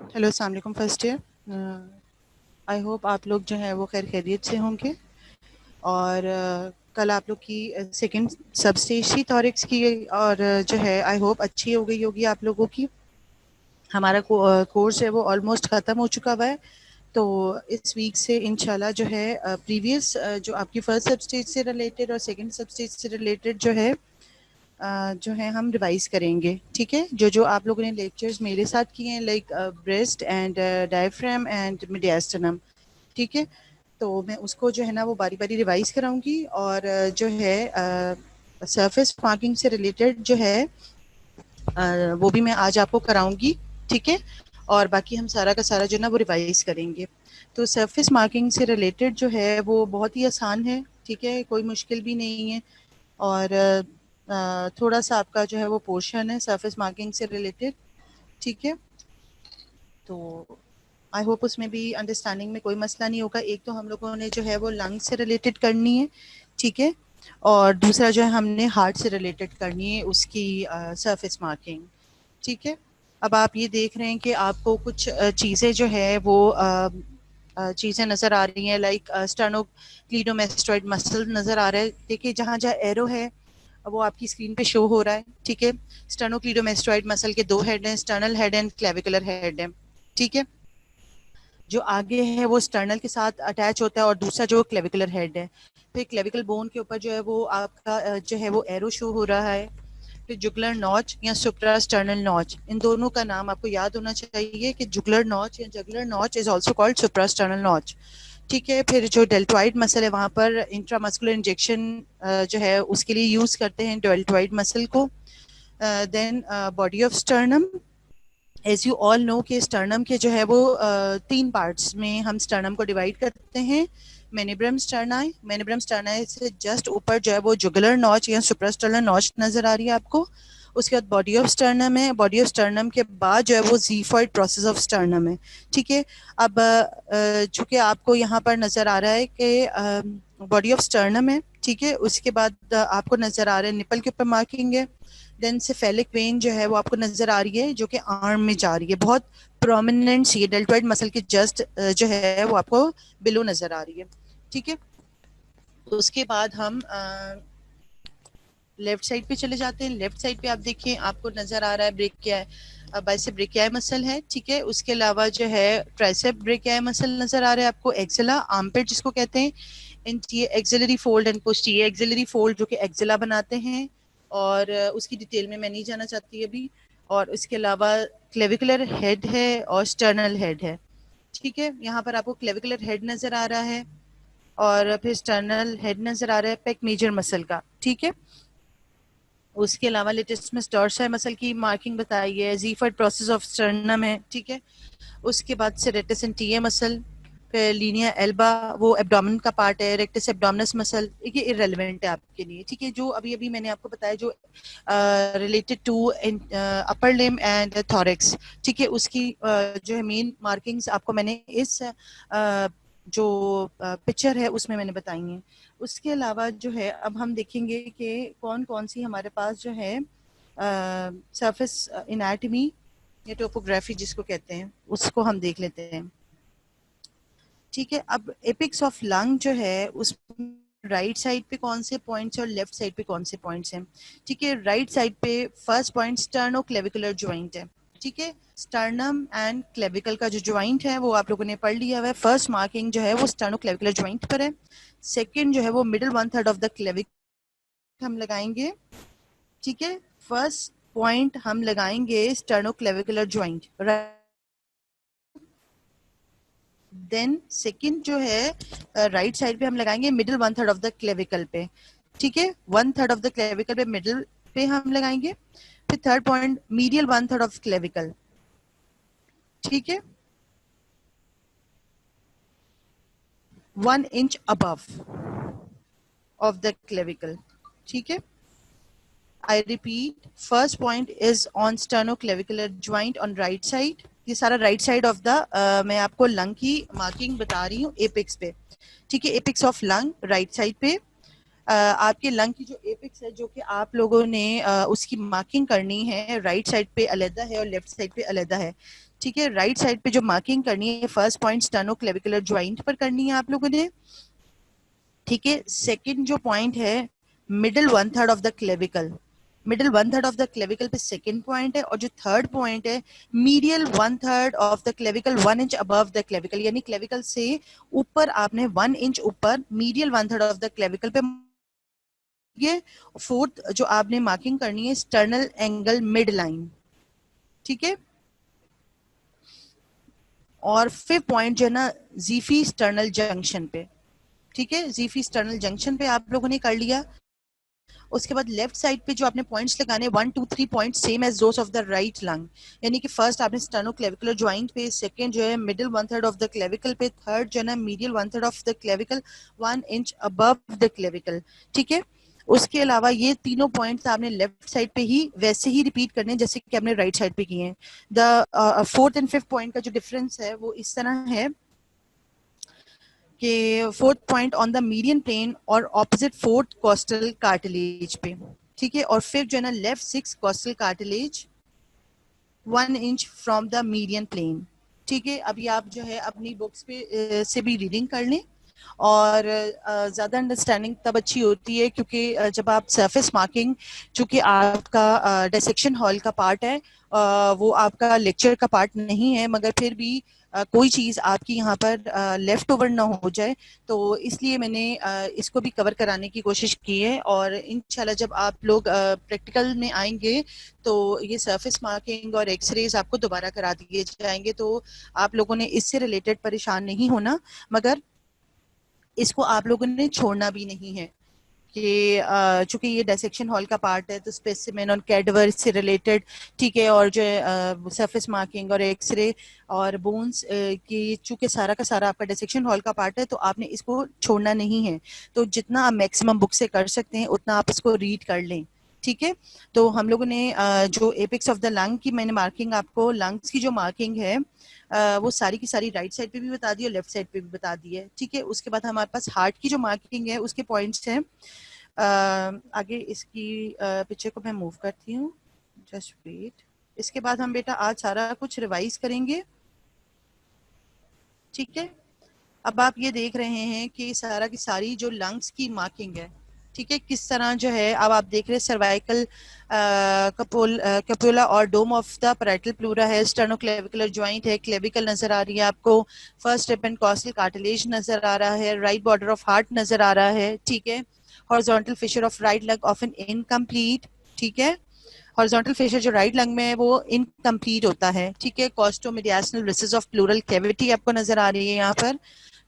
Hello, अस्सलाम वालेकुम first year. I hope आप लोग जो है वो खैर खैरियत से होंगे। और कल आप लोग की सेकंड सब स्टेज थी थॉरिक्स की, और जो है आई होप अच्छी हो गई होगी आप लोगों की। हमारा कोर्स है वो ऑलमोस्ट ख़त्म हो चुका हुआ है। तो इस वीक से इंशाल्लाह जो है प्रीवियस जो आपकी फर्स्ट सब स्टेज से रिलेटेड और सेकंड सब स्टेज से रिलेटेड जो है हम रिवाइज करेंगे। ठीक है, जो जो आप लोगों ने लेक्चर्स मेरे साथ किए हैं, like breast and diaphragm and mediastinum. ठीक है, तो मैं उसको जो है ना वो बारी बारी रिवाइज कराऊंगी। और जो है सरफेस मार्किंग से रिलेटेड जो है वो भी मैं आज आपको कराऊंगी। ठीक है, और बाकी हम सारा का सारा जो ना वो रिवाइज करेंगे। तो सरफेस मार्किंग से रिलेटेड जो है वो बहुत ही आसान है। ठीक है, कोई मुश्किल भी नहीं है। और थोड़ा सा आपका जो है वो पोर्शन है सरफेस मार्किंग से रिलेटेड। ठीक है, तो आई होप उसमें भी अंडरस्टैंडिंग में कोई मसला नहीं होगा। एक तो हम लोगों ने जो है वो लंग से रिलेटेड करनी है। ठीक है, और दूसरा जो है हमने हार्ट से रिलेटेड करनी है उसकी सरफेस मार्किंग। ठीक है, अब आप ये देख रहे हैं कि आपको कुछ चीज़ें जो है वो चीज़ें नज़र आ रही हैं, लाइक स्टर्नोक्लीडोमेस्टोइड मसल नज़र आ रहा है। देखिए जहाँ जहाँ एरो है वो आपकी स्क्रीन पे शो हो रहा है। ठीक है, स्टर्नोक्लीडोमेस्टोइड मसल के दो हेड हैं, sternal head and clavicular head है। ठीक है, जो आगे है वो स्टर्नल के साथ अटैच होता है और दूसरा जो क्लेविकुलर हेड है। फिर क्लेविकल बोन के ऊपर जो है वो आपका जो है वो एरो शो हो रहा है। फिर जुगलर नॉच या सुप्रा स्टर्नल नॉच, इन दोनों का नाम आपको याद होना चाहिए कि जुगलर नॉच या juggler notch is also called supra sternal notch. ठीक है, फिर जो डेल्टोइड मसल है वहां पर इंट्रामस्कुलर इंजेक्शन जो है उसके लिए यूज करते हैं डेल्टोइड मसल को। Then body of sternum, as you all know कि स्टर्नम के जो है वो तीन पार्ट्स में हम स्टर्नम को डिवाइड करते हैं। मेनिब्रम स्टर्नाई से जस्ट ऊपर जो है वो जुगुलर नॉच या सुप्रास्टर्नल नॉच नजर आ रही है आपको। उसके बाद बॉडी ऑफ स्टर्नम है, बॉडी ऑफ स्टर्नम के बाद जो है वो जीफॉइड प्रोसेस ऑफ स्टर्नम है। ठीक है, अब चूंकि आपको यहाँ पर नजर आ रहा है कि बॉडी ऑफ स्टर्नम है। ठीक है, उसके बाद आपको नजर आ रहा है निपल के ऊपर मार्किंग है। देन सेफेलिक वेन जो है वो आपको नजर आ रही है जो कि आर्म में जा रही है, बहुत प्रोमिनेंट सी डेल्टोइड मसल के जस्ट जो है वो आपको बिलो नजर आ रही है। ठीक है, उसके बाद हम लेफ्ट साइड पे चले जाते हैं। लेफ्ट साइड पे आप देखिए आपको नजर आ रहा है ब्रेकिया बाइसेप ब्रेकियाई मसल है। ठीक है, उसके अलावा जो है ट्राइसेप ब्रेकियाई मसल नजर आ रहा है आपको, एक्सिला आर्मपिट जिसको कहते हैं, axillary fold and posterior axillary fold जो कि एक्सिला बनाते हैं। और उसकी डिटेल में मैं नहीं जाना चाहती अभी। और उसके अलावा क्लेविकुलर हेड है और स्टर्नल हेड है। ठीक है, यहाँ पर आपको क्लेविकुलर हेड नजर आ रहा है और फिर स्टर्नल हेड नजर आ रहा है पेक मेजर मसल का। ठीक है, उसके अलावा लेटिस्मस डॉर्सा मसल की मार्किंग बताई है, जीफर्ड प्रोसेस ऑफ स्टर्नम है। ठीक है, उसके बाद से रेक्टस एंड टीए मसल, फिर लीनिया एल्बा वो एब्डोमेन का पार्ट है, रेक्टस एब्डोमिनस मसल ये इररेलेवेंट है आपके लिए। ठीक है, जो अभी अभी मैंने आपको बताया जो related to upper limb and thorax. ठीक है, उसकी जो है मेन मार्किंग्स आपको मैंने इस जो पिक्चर है उसमें मैंने बताई हैं। उसके अलावा जो है अब हम देखेंगे कि कौन कौन सी हमारे पास जो है सरफेस इनाटमी या टोपोग्राफी जिसको कहते हैं उसको हम देख लेते हैं। ठीक है, अब एपिक्स ऑफ लंग जो है उस राइट साइड पे कौन से पॉइंट्स और लेफ्ट साइड पे कौन से पॉइंट्स हैं। ठीक है, राइट साइड पे फर्स्ट पॉइंट स्टर्नोक्लेविकुलर ज्वाइंट है। ठीक है, स्टर्नम एंड क्लेविकल का जो ज्वाइंट है वो आप लोगों ने पढ़ लिया हुआ है। फर्स्ट मार्किंग जो है वो स्टर्नोक्लेविकुलर ज्वाइंट पर है। सेकंड जो है वो middle one third of the clavicle हम लगाएंगे। ठीक है, फर्स्ट पॉइंट हम लगाएंगे स्टर्नोक्लेविकुलर ज्वाइंट। देन सेकंड जो है राइट साइड पे हम लगाएंगे middle one third of the clavicle पे। ठीक है, one third of the clavicle पे मिडिल पे हम लगाएंगे। फिर third point medial one third of clavicle. ठीक है, 1 inch above of the clavicle. ठीक है, I repeat, first point is on sternoclavicular joint on right side. ये सारा राइट साइड ऑफ द मैं आपको लंग की मार्किंग बता रही हूँ एपिक्स पे। ठीक है, apex of lung right side पे आपके लंग की जो एपिक्स है जो कि आप लोगों ने उसकी मार्किंग करनी है, राइट साइड पे अलग है और लेफ्ट साइड पे अलग है। ठीक है, राइट साइड पे जो मार्किंग करनी है, फर्स्ट पॉइंट स्टर्नोक्लेविकुलर जॉइंट पर करनी है आप लोगों ने। ठीक है, सेकंड जो पॉइंट है middle 1/3 of the clavicle, middle 1/3 of the clavicle पे सेकंड पॉइंट है। और जो थर्ड पॉइंट है medial 1/3 of the clavicle 1 inch above the clavicle, यानी क्लेविकल से ऊपर आपने 1 इंच ऊपर मीडियल 1/3 ऑफ द क्लेविकल पे। ये फोर्थ जो आपने मार्किंग करनी है स्टर्नल एंगल मिड लाइन। ठीक है, और फिफ्थ पॉइंट जो है ना जीफी स्टर्नल जंक्शन पे। ठीक है, जीफी स्टर्नल जंक्शन पे आप लोगों ने कर लिया। उसके बाद लेफ्ट साइड पे जो आपने पॉइंट्स लगाने 1 2 3 point same as those of the right lung, यानी कि फर्स्ट आपने स्टर्नोक्लेविकुलर जॉइंट पे, सेकंड जो है मिडिल 1/3 ऑफ द क्लेविकल पे, थर्ड जो है ना medial 1/3 of the clavicle 1 inch above the clavicle. ठीक है, उसके अलावा ये तीनों पॉइंट्स आपने लेफ्ट साइड पे ही वैसे ही रिपीट करने हैं जैसे कि आपने राइट साइड पे किए हैं। The fourth and fifth point का जो डिफरेंस है वो इस तरह है कि fourth point on the median plane और ऑपोजिट फोर्थ कोस्टल कार्टिलेज पे। ठीक है, और फिर जो है ना left 6 costal cartilage 1 inch from the median plane. ठीक है, अभी आप जो है अपनी बुक्स पे से भी रीडिंग कर लें। और ज़्यादा अंडरस्टैंडिंग तब अच्छी होती है क्योंकि जब आप सरफेस मार्किंग, चूंकि आपका डिसेक्शन हॉल का पार्ट है, वो आपका लेक्चर का पार्ट नहीं है, मगर फिर भी कोई चीज़ आपकी यहाँ पर लेफ्ट ओवर ना हो जाए, तो इसलिए मैंने इसको भी कवर कराने की कोशिश की है। और इंशाल्लाह जब आप लोग प्रैक्टिकल में आएंगे तो ये सरफेस मार्किंग और एक्सरेज आपको दोबारा करा दिए जाएंगे, तो आप लोगों ने इससे रिलेटेड परेशान नहीं होना। मगर इसको आप लोगों ने छोड़ना भी नहीं है कि चूंकि ये डायसेक्शन हॉल का पार्ट है तो स्पेसिमेन और कैडवर से रिलेटेड, ठीक है, और जो सरफेस मार्किंग और एक्सरे और बोन्स की, चूंकि सारा का सारा आपका डायसेक्शन हॉल का पार्ट है, तो आपने इसको छोड़ना नहीं है। तो जितना आप मैक्सिमम बुक से कर सकते हैं उतना आप इसको रीड कर लें। ठीक है, तो हम लोगों ने जो एपिक्स ऑफ द लंग की मैंने मार्किंग, आपको लंग्स की जो मार्किंग है वो सारी की सारी राइट साइड पे भी बता दी और लेफ्ट साइड पे भी बता दी है। ठीक है, उसके बाद हमारे पास हार्ट की जो मार्किंग है उसके पॉइंट्स हैं। आगे इसकी पिक्चर को मैं मूव करती हूँ, जस्ट वेट। इसके बाद हम बेटा आज सारा कुछ रिवाइज करेंगे। ठीक है, अब आप ये देख रहे हैं कि सारा की सारी जो लंग्स की मार्किंग है, ठीक है, किस तरह जो है, अब आप देख रहे हैं सर्वाइकल कपोला और dome of the parietal pleura है, स्टर्नोक्लेविकुलर जॉइंट है, क्लेविकल नजर आ रही है आपको, first rib and costal cartilage नजर आ रहा है, राइट बॉर्डर ऑफ हार्ट नजर आ रहा है। ठीक है, horizontal fissure of right lung often incomplete. ठीक है, हॉरिजॉन्टल फिशर जो राइट लंग में है वो इनकम्प्लीट होता है। ठीक है, costomediastinal recess of pleural cavity आपको नजर आ रही है यहाँ पर।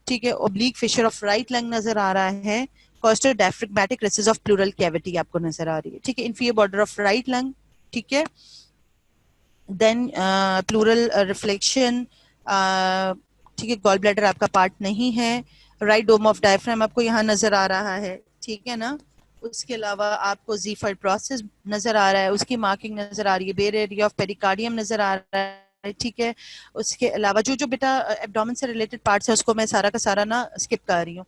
ठीक है, oblique fissure of right lung नजर आ रहा है, costo diaphragmatic recess of pleural cavity आपको नजर आ रही है। ठीक है, inferior border of right lung. ठीक है, देन प्लूरल रिफ्लेक्शन। ठीक है, गॉल ब्लैडर आपका पार्ट नहीं है, राइट डोम ऑफ डायफ्राम आपको यहाँ नजर आ रहा है। ठीक है ना, उसके अलावा आपको जीफर प्रोसेस नजर आ रहा है, उसकी मार्किंग नजर आ रही है, बेयर एरिया ऑफ पेरिकार्डियम नजर आ रहा है। ठीक है, उसके अलावा जो जो बेटा एब्डोमेन से रिलेटेड पार्ट्स है उसको मैं सारा का सारा ना स्किप कर रही हूँ,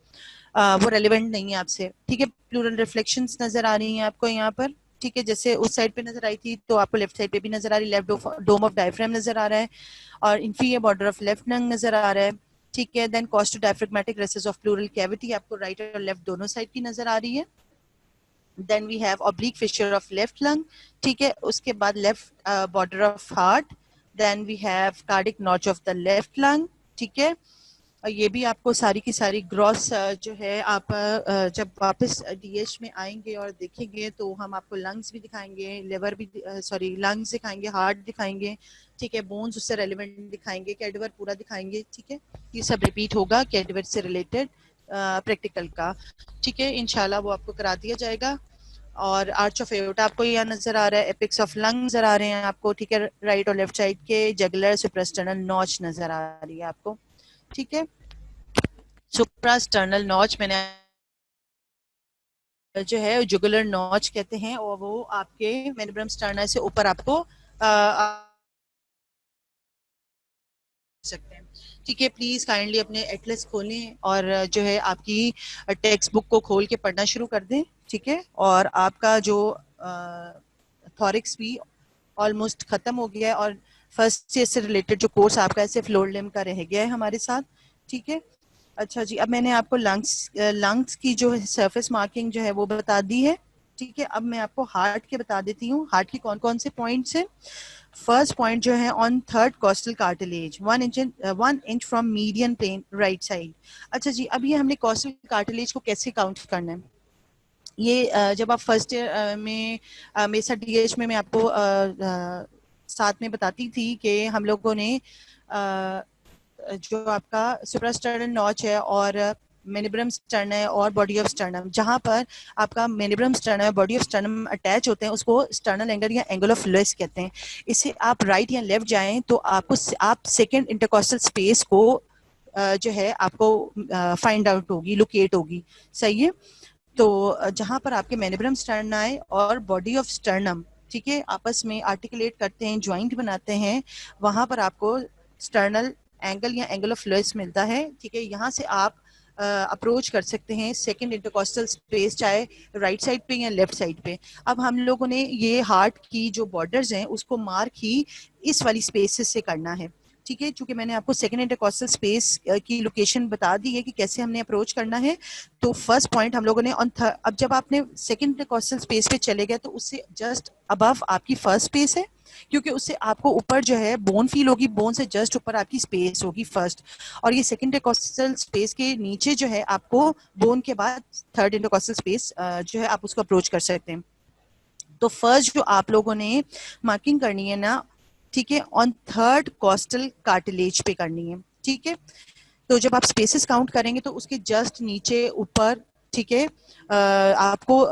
वो रेलिवेंट नहीं है आपसे। ठीक है, प्लूरल रिफ्लेक्शंस नजर आ रही हैं आपको यहाँ पर। ठीक है, जैसे उस साइड पे नजर आई थी तो आपको लेफ्ट साइड पे भी नजर आ रही है, लेफ्ट डोम ऑफ डायफ्राम नजर आ रहा है और inferior border of left lung नजर आ रहा है। ठीक है, then costo diaphragmatic recess of pleural cavity आपको राइट और लेफ्ट दोनों साइड की नजर आ रही है। Then we have oblique fissure of left lung. ठीक है, उसके बाद left border of heart, then we have cardiac notch of the left lung. ठीक है, ये भी आपको सारी की सारी ग्रॉस जो है आप जब वापस डीएच में आएंगे और देखेंगे तो हम आपको लंग्स भी दिखाएंगे, लिवर भी, सॉरी लंग्स दिखाएंगे, हार्ट दिखाएंगे। ठीक है, बोन्स उससे रेलिवेंट दिखाएंगे, कैडवर पूरा दिखाएंगे। ठीक है, ये सब रिपीट होगा कैडवर से रिलेटेड प्रैक्टिकल का। ठीक है, इंशाल्लाह वो आपको करा दिया जाएगा। और आर्च ऑफ एओर्टा आपको यहाँ नजर आ रहा है, एपिक्स ऑफ लंग नजर आ रहे हैं आपको। ठीक है, राइट और लेफ्ट साइड के जगुलर सुप्रास्टर्नल नॉच नजर आ रही है आपको। ठीक है, सुप्रास्टर्नल नॉच मैंने जो है जुगुलर नॉच कहते हैं, और वो आपके मेनिब्रम स्टर्नस से ऊपर आपको सकते हैं। ठीक है, प्लीज काइंडली अपने एटलस खोलें और जो है आपकी टेक्स्ट बुक को खोल के पढ़ना शुरू कर दें। ठीक है, और आपका जो थॉरिक्स भी ऑलमोस्ट खत्म हो गया है और फर्स्ट ईयर से रिलेटेड जो कोर्स आपका ऐसे फ्लोर लिम का रह गया है हमारे साथ, ठीक है। अच्छा जी, अब मैंने आपको लंग्स की जो सरफेस मार्किंग जो है वो बता दी है, ठीक है। अब मैं आपको हार्ट के बता देती हूँ, हार्ट के कौन कौन से पॉइंट्स हैं। फर्स्ट पॉइंट जो है on third costal cartilage 1 inch from median plane right side. अच्छा जी, अब ये हमने कॉस्टल कार्टिलेज को कैसे काउंट करना है, ये जब आप फर्स्ट ईयर में मेरे साथ डीएच में मैं आपको साथ में बताती थी कि हम लोगों ने जो आपका सुप्रास्टर्नल नॉच है और मेनिब्रम स्टर्नम है और बॉडी ऑफ स्टर्नम, जहां पर आपका मेनिब्रम स्टर्नम और बॉडी ऑफ स्टर्नम अटैच होते हैं उसको स्टर्नल एंगल या एंगल ऑफ लुइस कहते हैं। इससे आप राइट या लेफ्ट जाएं तो आपको आप सेकंड इंटरकॉस्टल स्पेस को जो है आपको फाइंड आउट होगी, लोकेट होगी, सही है। तो जहां पर आपके मेनिब्रम स्टर्नाई और बॉडी ऑफ स्टर्नम, ठीक है, आपस में आर्टिकुलेट करते हैं, ज्वाइंट बनाते हैं, वहां पर आपको स्टर्नल एंगल या एंगल ऑफ लुइस मिलता है, ठीक है। यहाँ से आप अप्रोच कर सकते हैं सेकंड इंटरकॉस्टल स्पेस, चाहे राइट साइड पे या लेफ्ट साइड पे। अब हम लोगों ने ये हार्ट की जो बॉर्डर्स हैं उसको मार्क ही इस वाली स्पेसेस से करना है, ठीक है। चूंकि मैंने आपको सेकंड इंटरकॉस्टल स्पेस की लोकेशन बता दी है कि कैसे हमने अप्रोच करना है, तो फर्स्ट पॉइंट हम लोगों ने अब जब आपने सेकंड इंटरकॉस्टल स्पेस पे चले गए तो उससे जस्ट अबव आपकी फर्स्ट स्पेस है, क्योंकि उससे आपको ऊपर जो है बोन फील होगी, बोन से जस्ट ऊपर आपकी स्पेस होगी फर्स्ट, और ये सेकंड इंटरकॉस्टल स्पेस के नीचे जो है आपको बोन के बाद थर्ड इंटरकॉस्टल स्पेस जो है आप उसको अप्रोच कर सकते हैं। तो फर्स्ट जो आप लोगों ने मार्किंग करनी है ना, ठीक है, ऑन थर्ड कॉस्टल कार्टिलेज पे करनी है, ठीक है। तो जब आप स्पेसेस काउंट करेंगे तो उसके जस्ट नीचे ऊपर, ठीक है, आपको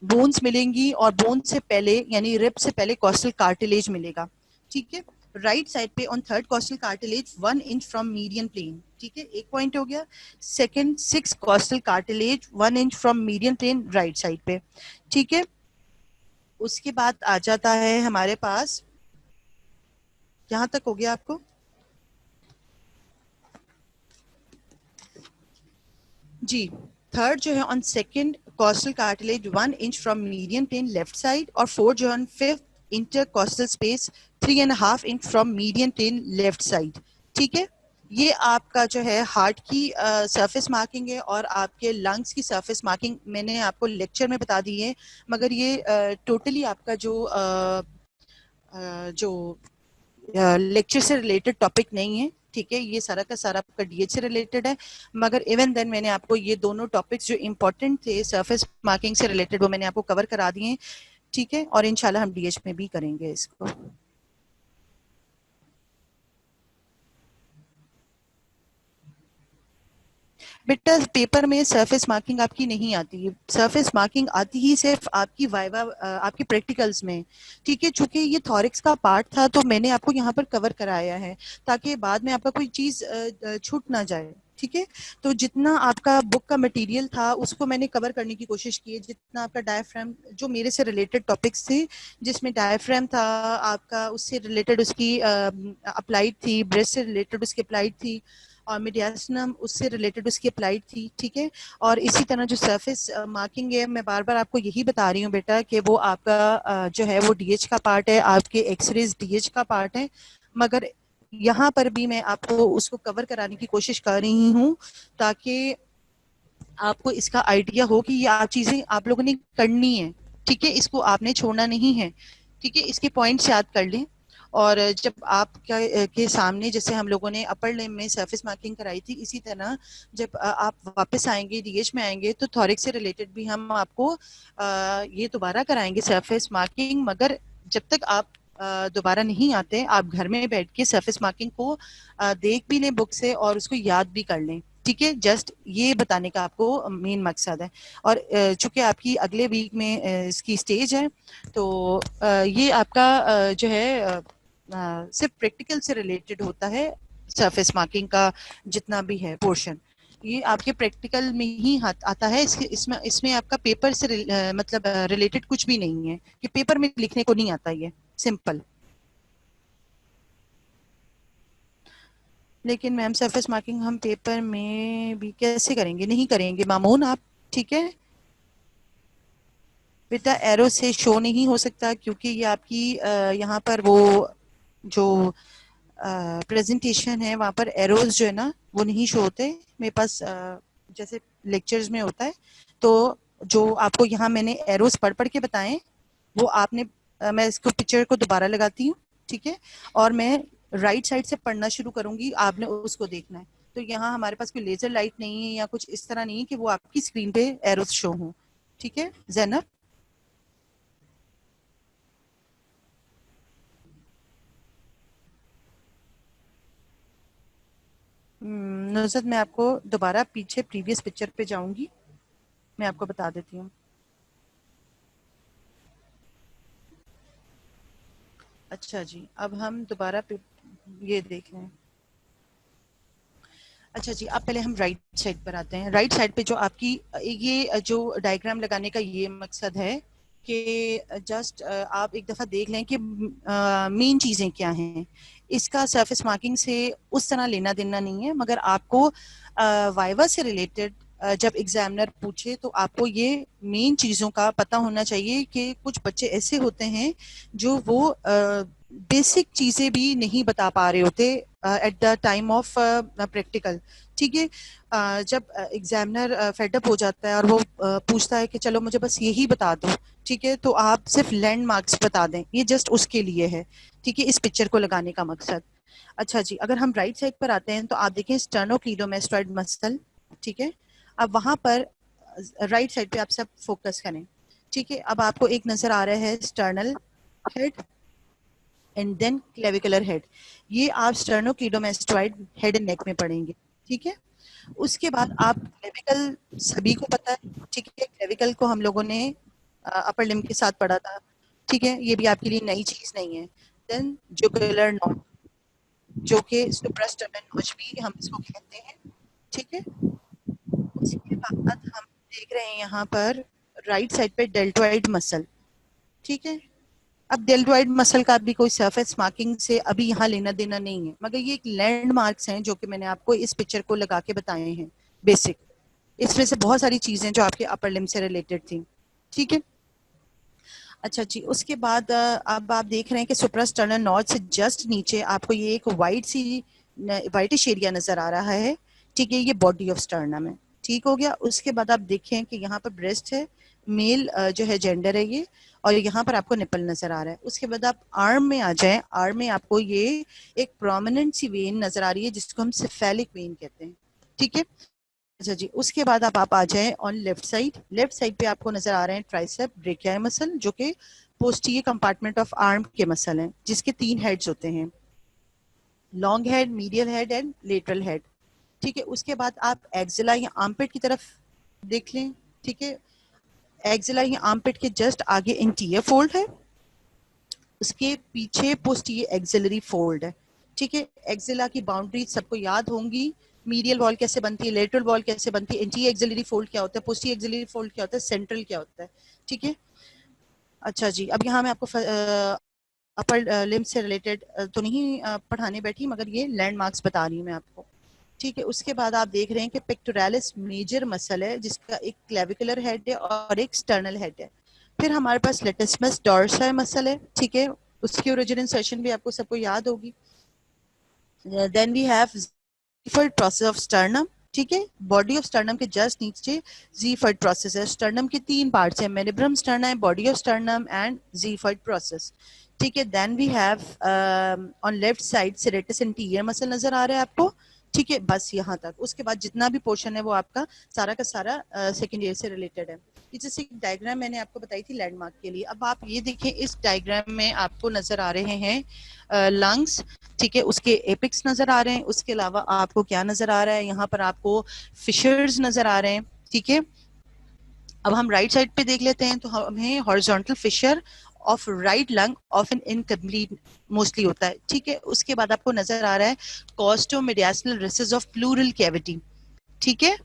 बोन्स मिलेंगी और बोन से पहले यानी रिब से पहले कॉस्टल कार्टिलेज मिलेगा, ठीक है। राइट साइड पे on third costal cartilage 1 inch from median plane, ठीक है, एक पॉइंट हो गया। Second 6 costal cartilage 1 inch from median plane right side पे, ठीक है। उसके बाद आ जाता है हमारे पास, यहाँ तक हो गया आपको जी। थर्ड जो है on second costal cartilage 1 inch from median plane left side, और फोर्थ जो है on fifth intercostal space 3.5 inch from median plane left side, ठीक है। ये आपका जो है हार्ट की सरफेस मार्किंग है, और आपके लंग्स की सरफेस मार्किंग मैंने आपको लेक्चर में बता दी है, मगर ये टोटली आपका जो लेक्चर से रिलेटेड टॉपिक नहीं है, ठीक है। ये सारा का सारा आपका डीएच से रिलेटेड है, मगर इवन देन मैंने आपको ये दोनों टॉपिक्स जो इम्पोर्टेंट थे सरफेस मार्किंग से रिलेटेड वो मैंने आपको कवर करा दिए हैं, ठीक है। और इंशाल्लाह हम डीएच में भी करेंगे इसको। बेटा पेपर में सरफेस मार्किंग आपकी नहीं आती है, सरफेस मार्किंग आती ही सिर्फ आपकी वाइवा आपकी प्रैक्टिकल्स में, ठीक है। चूंकि ये थॉरिक्स का पार्ट था तो मैंने आपको यहाँ पर कवर कराया है ताकि बाद में आपका कोई चीज छूट ना जाए, ठीक है। तो जितना आपका बुक का मटेरियल था उसको मैंने कवर करने की कोशिश की है, जितना आपका डायफ्राम जो मेरे से रिलेटेड टॉपिक्स थे, जिसमें डायफ्राम था आपका, उससे रिलेटेड उसकी अप्लाइड थी, ब्रेस्ट से रिलेटेड उसकी अप्लाइड थी, और मिडियासिनम उससे रिलेटेड उसकी अप्लाइड थी, ठीक है। और इसी तरह जो सरफेस मार्किंग है, मैं बार बार आपको यही बता रही हूँ बेटा कि वो आपका जो है वो डीएच का पार्ट है, आपके एक्सरेज डीएच का पार्ट है, मगर यहाँ पर भी मैं आपको उसको कवर कराने की कोशिश कर रही हूँ ताकि आपको इसका आइडिया हो कि ये चीजें आप लोगों ने करनी है, ठीक है, इसको आपने छोड़ना नहीं है, ठीक है। इसके पॉइंट्स याद कर लें। और जब आप के सामने जैसे हम लोगों ने अपर लिम्ब में सरफेस मार्किंग कराई थी, इसी तरह जब आप वापस आएंगे डीएच में आएंगे तो थॉरिक्स से रिलेटेड भी हम आपको ये दोबारा कराएंगे सरफेस मार्किंग, मगर जब तक आप दोबारा नहीं आते आप घर में बैठ के सरफेस मार्किंग को देख भी लें बुक से और उसको याद भी कर लें, ठीक है। जस्ट ये बताने का आपको मेन मकसद है। और चूंकि आपकी अगले वीक में इसकी स्टेज है, तो ये आपका जो है सिर्फ प्रैक्टिकल से रिलेटेड होता है, सरफेस मार्किंग का जितना भी है पोर्शन ये आपके प्रैक्टिकल में ही आता है। इसमें इसमें आपका पेपर से मतलब रिलेटेड कुछ भी नहीं है, कि पेपर में लिखने को नहीं आता, ये सिंपल। लेकिन मैम सरफेस मार्किंग हम पेपर में भी कैसे करेंगे, नहीं करेंगे मामून आप, ठीक है बेटा। एरो से शो नहीं हो सकता क्योंकि ये आपकी यहाँ पर वो जो प्रेजेंटेशन है वहाँ पर एरोज जो है ना वो नहीं शो होते मेरे पास, जैसे लेक्चर्स में होता है। तो जो आपको यहाँ मैंने एरोज पढ़ पढ़ के बताएं वो आपने मैं इसको पिक्चर को दोबारा लगाती हूँ, ठीक है, और मैं राइट साइड से पढ़ना शुरू करूंगी, आपने उसको देखना है। तो यहाँ हमारे पास कोई लेजर लाइट नहीं है या कुछ इस तरह नहीं है कि वो आपकी स्क्रीन पे एरोज शो हो। ठीक है जैनब? नुज़रत, मैं आपको दोबारा पीछे प्रीवियस पिक्चर पे जाऊंगी, मैं आपको बता देती हूँ। अच्छा जी, अब हम दोबारा ये देख रहे हैं। अच्छा जी, अब पहले हम राइट साइड पर आते हैं। राइट साइड पे जो आपकी ये जो डायग्राम लगाने का ये मकसद है कि जस्ट आप एक दफा देख लें कि मेन चीजें क्या हैं। इसका सरफेस मार्किंग से उस तरह लेना देना नहीं है, मगर आपको वाइवा से रिलेटेड जब एग्जामिनर पूछे तो आपको ये मेन चीजों का पता होना चाहिए कि कुछ बच्चे ऐसे होते हैं जो वो बेसिक चीजें भी नहीं बता पा रहे होते at the time of practical. ठीक है, जब एग्जामिनर फेडअप हो जाता है और वो पूछता है कि चलो मुझे बस यही बता दो, ठीक है, तो आप सिर्फ लैंडमार्क्स बता दें, ये जस्ट उसके लिए है। ठीक है, इस पिक्चर को लगाने का मकसद। अच्छा जी, अगर हम राइट साइड पर आते हैं तो आप देखें स्टर्नोक्लीडोमास्टोइड मसल। ठीक है, अब वहां पर राइट साइड पे आप सब फोकस करें। ठीक है, अब आपको एक नजर आ रहा है sternal head and then clavicular head. ये आप स्टर्नोक्लीडोमास्टोइड हेड एंड नेक में पढ़ेंगे। ठीक है, उसके बाद आप क्लेविकल सभी को पता है। ठीक है, क्लेविकल को हम लोगों ने अपर लिम्ब के साथ पढ़ा था। ठीक है, ये भी आपके लिए नई चीज नहीं है। देन जुगुलर नॉट, जो कि सुप्रास्टर्नल नॉच भी हम इसको कहते हैं। ठीक है, उसके बाद हम देख रहे हैं यहाँ पर राइट साइड पे डेल्टोइड मसल। ठीक है, अब डेल्टोइड मसल का भी कोई सरफेस मार्किंग से अभी यहाँ लेना देना नहीं है, मगर ये एक लैंडमार्क्स हैं जो कि मैंने आपको इस पिक्चर को लगा के बताए हैं बेसिक। इसमें से बहुत सारी चीजें जो आपके अपर लिम्ब से रिलेटेड थी। ठीक है, अच्छा जी, उसके बाद अब आप देख रहे हैं कि सुप्रास्टर्नल नॉच से जस्ट नीचे आपको ये एक वाइटिश एरिया नजर आ रहा है। ठीक है, ये बॉडी ऑफ स्टर्नम है। ठीक हो गया, उसके बाद आप देखें कि यहाँ पर ब्रेस्ट है, मेल जो है जेंडर है ये, और यहाँ पर आपको निपल नजर आ रहा है। उसके बाद आप आर्म में आ जाएं, आर्म में आपको ये एक प्रोमिनेंट सी वेन नजर आ रही है जिसको हम सिफेलिक वेन कहते हैं। ठीक है, अच्छा जी, उसके बाद आप आ जाएं on left side. Left side पे आपको नजर आ रहे हैं ट्राइसेप ब्रेकियाई मसल, जो कि पोस्टीरियर कंपार्टमेंट ऑफ आर्म के मसल हैं, जिसके 3 हेड्स होते हैं, long head, medial head and lateral head. ठीक है, उसके बाद आप एक्सिला या आर्मपिट की तरफ देख लें। ठीक है, एक्सिला या आर्मपिट के जस्ट आगे इंटीरियर फोल्ड है, उसके पीछे पोस्टीरियर एक्सिलरी फोल्ड है। ठीक है, एक्सिला की बाउंड्री सबको याद होंगी, मीडियल वॉल कैसे बनती है, लेटरल वॉल कैसे बनती है, इंटीरियर एक्सिलरी फोल्ड क्या होता है, पोस्टीरियर एक्सिलरी फोल्ड क्या होता है, सेंट्रल क्या होता है। ठीक है, अच्छा जी, अब यहाँ मैं आपको अपर लिम्ब से रिलेटेड तो नहीं पढ़ाने बैठी, मगर ये लैंडमार्क्स बता रही हूँ मैं आपको। ठीक है, उसके बाद आप देख रहे हैं कि पेक्टोरालिस मेजर मसल है जिसका एक क्लेविकुलर हेड है और एक स्टर्नल हेड है। फिर हमारे पास लेटिसमस डॉर्साई मसल है। ठीक है, उसकी ओरिजिन इंसर्शन भी आपको सबको याद होगी। Then we have xiphoid process of sternum. ठीक है, बॉडी ऑफ स्टर्नम के जस्ट नीचे जीफर्ड प्रोसेस है। स्टर्नम के 3 पार्ट्स हैं, manubrium sternum, body of sternum and xiphoid process. ठीक है, then we have on left side serratus anterior muscle नजर आ रहा है आपको। ठीक है, बस यहाँ तक। उसके बाद जितना भी पोर्शन है वो आपका सारा का सारा सेकेंड ईयर से रिलेटेड है। ये जैसे एक डायग्राम मैंने आपको बताई थी लैंडमार्क के लिए। अब आप ये देखें, इस डायग्राम में आपको नजर आ रहे हैं लंग्स। ठीक है, उसके एपिक्स नजर आ रहे हैं। उसके अलावा आपको क्या नजर आ रहा है, यहाँ पर आपको फिशर्स नजर आ रहे हैं। ठीक है, अब हम राइट साइड पे देख लेते हैं तो हमें horizontal fissure of right lung of an incomplete mostly होता है। ठीक है, उसके बाद आपको नजर आ रहा है costomediastinal recess of pleural cavity. ठीक है,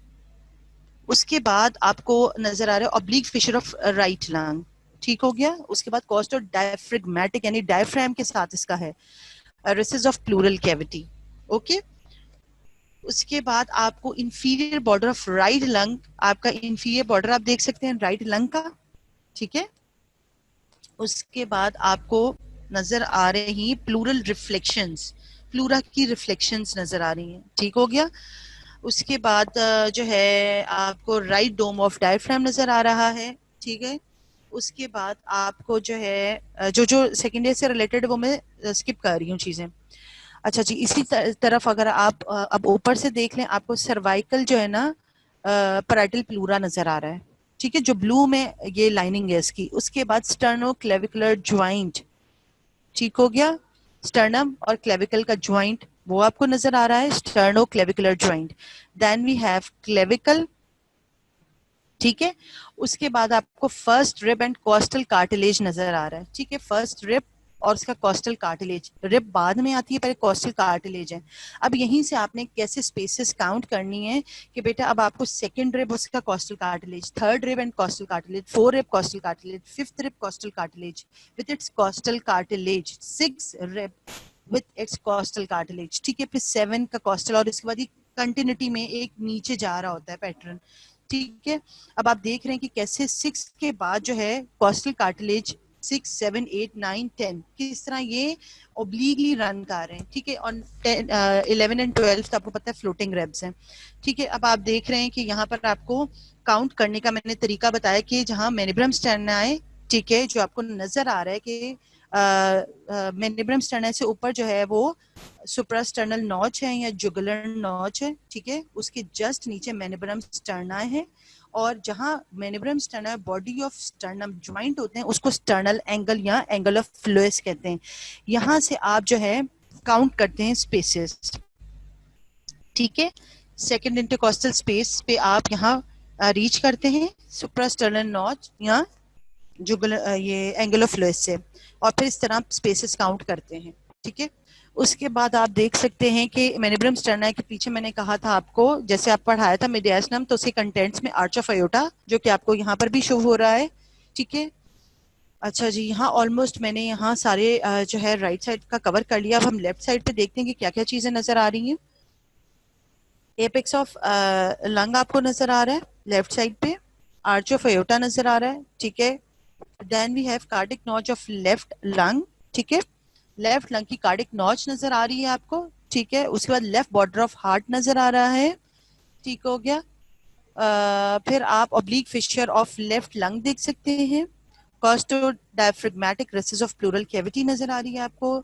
उसके बाद आपको नजर आ रहा है oblique fissure of right lung. ठीक हो गया, उसके बाद कॉस्टो डायफ्रेगमेटिक यानी डायफ्राम के साथ इसका है recess of pleural cavity. Okay, उसके बाद आपको inferior border of right lung, आपका इंफीरियर बॉर्डर आप देख सकते हैं राइट लंग का। ठीक है, उसके बाद आपको नजर आ रही प्लूरल रिफ्लेक्शंस, प्लूरा की रिफ्लेक्शंस नजर आ रही हैं। ठीक हो गया। उसके बाद जो है आपको राइट डोम ऑफ डायफ्राम नजर आ रहा है। ठीक है। उसके बाद आपको जो है जो जो सेकेंड ईयर से रिलेटेड वो मैं स्किप कर रही हूँ चीजें। अच्छा जी, इसी तरफ अगर आप अब ऊपर से देख लें, आपको सर्वाइकल जो है ना पैराइटल प्लूरा नजर आ रहा है। ठीक है, जो ब्लू में ये लाइनिंग है इसकी। उसके बाद स्टर्नो क्लेविकुलर ज्वाइंट, ठीक हो गया। स्टर्नम और क्लेविकल का ज्वाइंट वो आपको नजर आ रहा है, sternoclavicular joint. Then we have clavicle. ठीक है। उसके बाद आपको first rib and costal cartilage नजर आ रहा है। ठीक है, फर्स्ट रिब और उसका कॉस्टल कार्टिलेज, रिब बाद में आती है, पहले कॉस्टल कार्टिलेज है। अब यहीं से आपने कैसे स्पेसेस काउंट करनी है कि बेटा अब आपको सेकंड रिब उसका costal cartilage, third rib and costal cartilage, four rib costal cartilage, fifth rib costal cartilage with its costal cartilage, six rib with its costal cartilage. ठीक है, फिर सेवन का कॉस्टल, और इसके बाद ये कंटिन्यूटी में एक नीचे जा रहा होता है पैटर्न। ठीक है। अब आप देख रहे हैं कि कैसे सिक्स के बाद जो है कॉस्टल कार्टिलेज, 6, 7, 8, 9, 10 किस तरह ये ओब्लीगली रन कर रहे हैं। ठीक है। और 11 एंड 12 आपको पता है फ्लोटिंग रेब्स हैं। ठीक है। अब आप देख रहे हैं कि यहाँ पर आपको काउंट करने का मैंने तरीका बताया कि जहाँ मेनिब्रम स्टेरनाई, ठीक है, जो आपको नजर आ रहा है कि मेनिब्रम स्टेरनाई से ऊपर जो है वो सुप्रास्टर्नल नॉच है या जुगुलर नॉच है। ठीक है, उसके जस्ट नीचे मेनिब्रम स्टर्नाई है, और जहां manubrium sternum body of sternum joint होते हैं उसको स्टर्नल एंगल या एंगल ऑफ फ्लूइस कहते हैं। यहां से आप जो है काउंट करते हैं स्पेसेस। ठीक है, सेकंड इंटरकोस्टल स्पेस पे आप यहाँ रीच करते हैं सुप्रास्टर्नल नॉच या जुगुलर ये एंगल ऑफ फ्लूइस से, और फिर इस तरह स्पेसेस काउंट करते हैं। ठीक है। उसके बाद आप देख सकते हैं कि मेनिब्रम स्टर्नाई के पीछे मैंने कहा था आपको, जैसे आप पढ़ाया था मीडियास्टम, तो उसके कंटेंट्स में आर्च ऑफ अयोटा जो कि आपको यहाँ पर भी शो हो रहा है। ठीक है। अच्छा जी, यहाँ ऑलमोस्ट मैंने यहाँ सारे जो है राइट साइड का कवर कर लिया। अब हम लेफ्ट साइड पे देखते हैं कि क्या क्या चीजें नजर आ रही हैं। एपेक्स ऑफ लंग आपको नजर आ रहा है लेफ्ट साइड पे, आर्च ऑफ अयोटा नजर आ रहा है। ठीक है। Then we have cardiac notch of left lung. ठीक है, लेफ्ट लंग की कार्डिक नॉच नजर आ रही है आपको। ठीक है। उसके बाद लेफ्ट बॉर्डर ऑफ हार्ट नजर आ रहा है। ठीक हो गया। फिर आप oblique fissure of left lung देख सकते हैं। Costo diaphragmatic recess of pleural cavity नजर आ रही है आपको।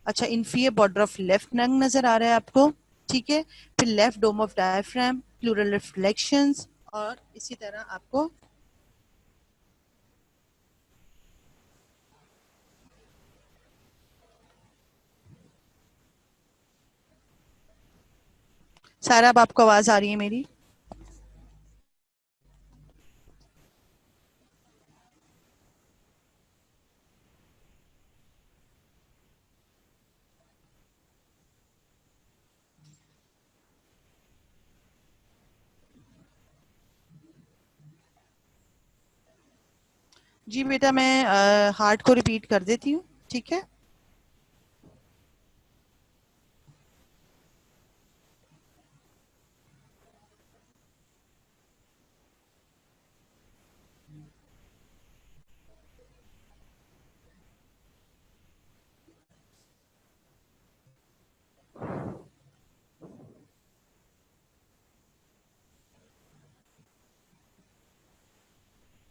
अच्छा, inferior border of left lung नजर आ रहा है आपको। ठीक है। फिर left dome of diaphragm, pleural reflections, और इसी तरह आपको सारा, अब आपको आवाज आ रही है मेरी? जी बेटा, मैं हार्ट को रिपीट कर देती हूँ। ठीक है।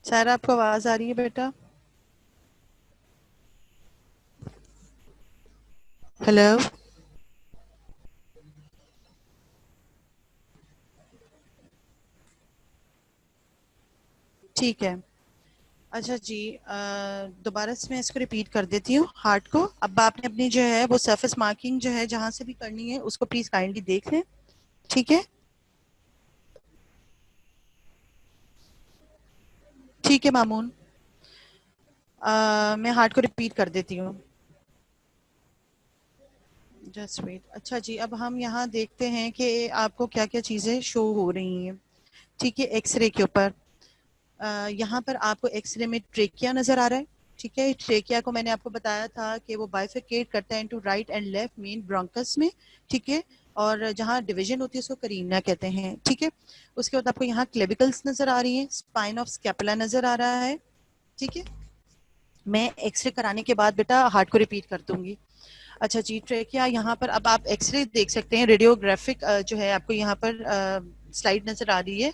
सारा, आपको आवाज आ रही है बेटा? हेलो। ठीक है। अच्छा जी, दोबारा से मैं इसको रिपीट कर देती हूँ हार्ट को। अब आपने अपनी जो है वो सरफेस मार्किंग जो है जहां से भी करनी है उसको प्लीज काइंडली देख लें। ठीक है। ठीक है मामून। मैं हार्ट को रिपीट कर देती हूँ। Just wait. अच्छा जी, अब हम यहाँ देखते हैं कि आपको क्या क्या चीजें शो हो रही हैं। ठीक है, एक्सरे के ऊपर यहाँ पर आपको एक्सरे में ट्रेकिया नजर आ रहा है। ठीक है, ट्रेकिया को मैंने आपको बताया था कि वो बाइफिकेट करता है into right and left main bronchus में। ठीक है, और जहाँ डिवीजन होती है उसको करीना कहते हैं। ठीक है। उसके बाद आपको यहाँ क्लेविकल्स नजर आ रही है, स्पाइन ऑफ स्कैपुला नजर आ रहा है। ठीक है। मैं एक्सरे कराने के बाद बेटा हार्ट को रिपीट कर दूंगी। अच्छा जी, ट्रेकिया यहाँ पर अब आप एक्सरे देख सकते हैं, रेडियोग्राफिक जो है आपको यहाँ पर स्लाइड नजर आ रही है।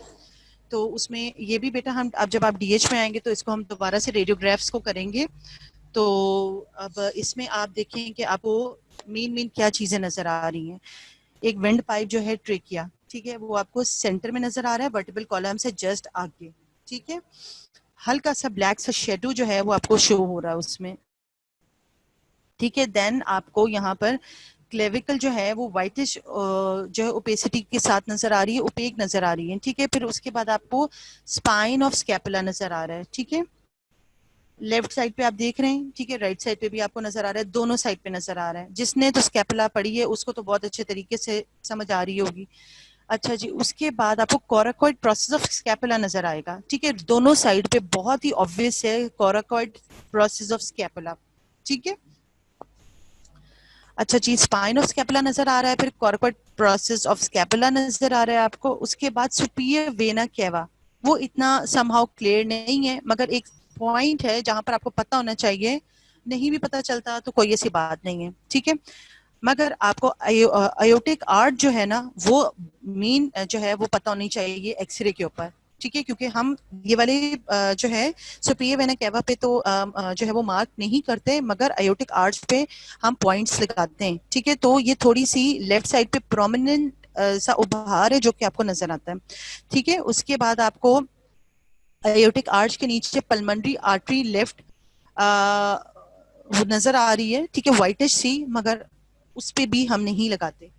तो उसमें ये भी बेटा हम अब जब आप डीएच में आएंगे तो इसको हम दोबारा से रेडियोग्राफ्स को करेंगे। तो अब इसमें आप देखें कि आपको मेन क्या चीजें नजर आ रही हैं। एक विंड पाइप जो है ट्रेकिया, ठीक है, वो आपको सेंटर में नजर आ रहा है, वर्टिबल कॉलम से जस्ट आगे, ठीक है। हल्का सा ब्लैक सा शेडो जो है वो आपको शो हो रहा है उसमें, ठीक है। देन आपको यहाँ पर क्लेविकल जो है वो व्हाइटिश जो है ओपेसिटी के साथ नजर आ रही है, ओपेक नजर आ रही है, ठीक है। फिर उसके बाद आपको स्पाइन ऑफ स्कैपुला नजर आ रहा है, ठीक है। लेफ्ट साइड पे आप देख रहे हैं, ठीक है, राइट साइड पे भी आपको नजर आ रहा है, दोनों साइड पे नजर आ रहा है। जिसने तो स्कैपुला पढ़ी है उसको तो बहुत अच्छे तरीके से समझ आ रही होगी। अच्छा जी, उसके बाद आपको कोराकोइड प्रोसेस ऑफ स्कैपुला नजर आएगा, ठीक है, दोनों साइड पे बहुत ही ऑब्वियस है कोराकोइड प्रोसेस ऑफ स्कैपुला, ठीक है। अच्छा जी, स्पाइन ऑफ स्कैपुला नजर आ रहा है, फिर कॉर्कोइड प्रोसेस ऑफ स्कैपुला नजर आ रहा है आपको। उसके बाद सुपीरियर वेना केवा, वो इतना समहाउ क्लियर नहीं है, मगर एक पॉइंट है जहां पर आपको पता होना चाहिए। नहीं भी पता चलता तो कोई ऐसी बात नहीं है, ठीक है। मगर आपको अयोटिक आर्ट जो है ना वो मेन जो है वो पता होनी चाहिए एक्सरे के ऊपर, ठीक है। क्योंकि हम ये वाले जो है सुपीरियर वेना केवा पे तो जो है वो मार्क नहीं करते, मगर अयोटिक आर्च पे हम पॉइंट्स लगाते हैं, ठीक है। तो ये थोड़ी सी लेफ्ट साइड पे प्रोमिनेंट सा उभार है जो कि आपको नजर आता है, ठीक है। उसके बाद आपको अयोटिक आर्च के नीचे पल्मोनरी आर्टरी लेफ्ट वो नजर आ रही है, ठीक है, व्हाइटिश सी, मगर उस पे भी हम नहीं लगाते,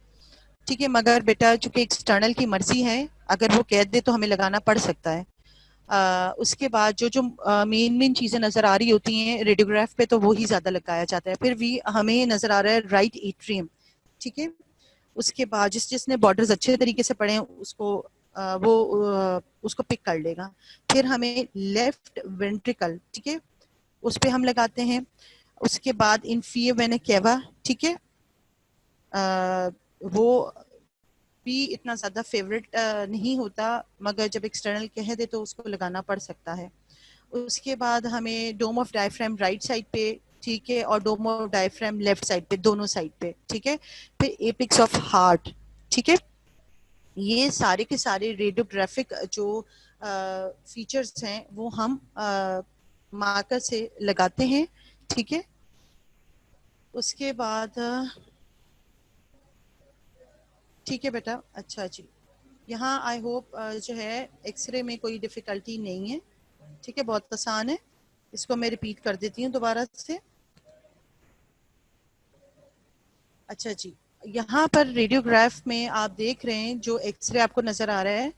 ठीक है। मगर बेटा चूंकि एक्सटर्नल की मर्जी है, अगर वो कह दे तो हमें लगाना पड़ सकता है। उसके बाद जो जो मेन चीजें नजर आ रही होती हैं रेडियोग्राफ पे तो वो ही ज्यादा लगाया जाता है। फिर भी हमें नजर आ रहा है राइट एट्रियम, ठीक है। उसके बाद जिसने बॉर्डर्स अच्छे तरीके से पढ़े हैं उसको उसको पिक कर लेगा। फिर हमें लेफ्ट वेंट्रिकल, ठीक है, उस पे हम लगाते हैं। उसके बाद इन्फियर वेना केवा, ठीक है, वो भी इतना ज्यादा फेवरेट नहीं होता, मगर जब एक्सटर्नल कह दे तो उसको लगाना पड़ सकता है। उसके बाद हमें डोम ऑफ डायफ्राम राइट साइड पे, ठीक है, और dome of diaphragm left side पे, दोनों साइड पे, ठीक है। फिर एपिक्स ऑफ हार्ट, ठीक है। ये सारे के सारे रेडियोग्राफिक जो फीचर्स हैं वो हम मार्कर से लगाते हैं, ठीक है। उसके बाद ठीक है बेटा। अच्छा जी, यहाँ आई होप जो है एक्सरे में कोई डिफिकल्टी नहीं है, ठीक है, बहुत आसान है। इसको मैं रिपीट कर देती हूँ दोबारा से। अच्छा जी, यहाँ पर रेडियोग्राफ में आप देख रहे हैं जो एक्सरे आपको नजर आ रहा है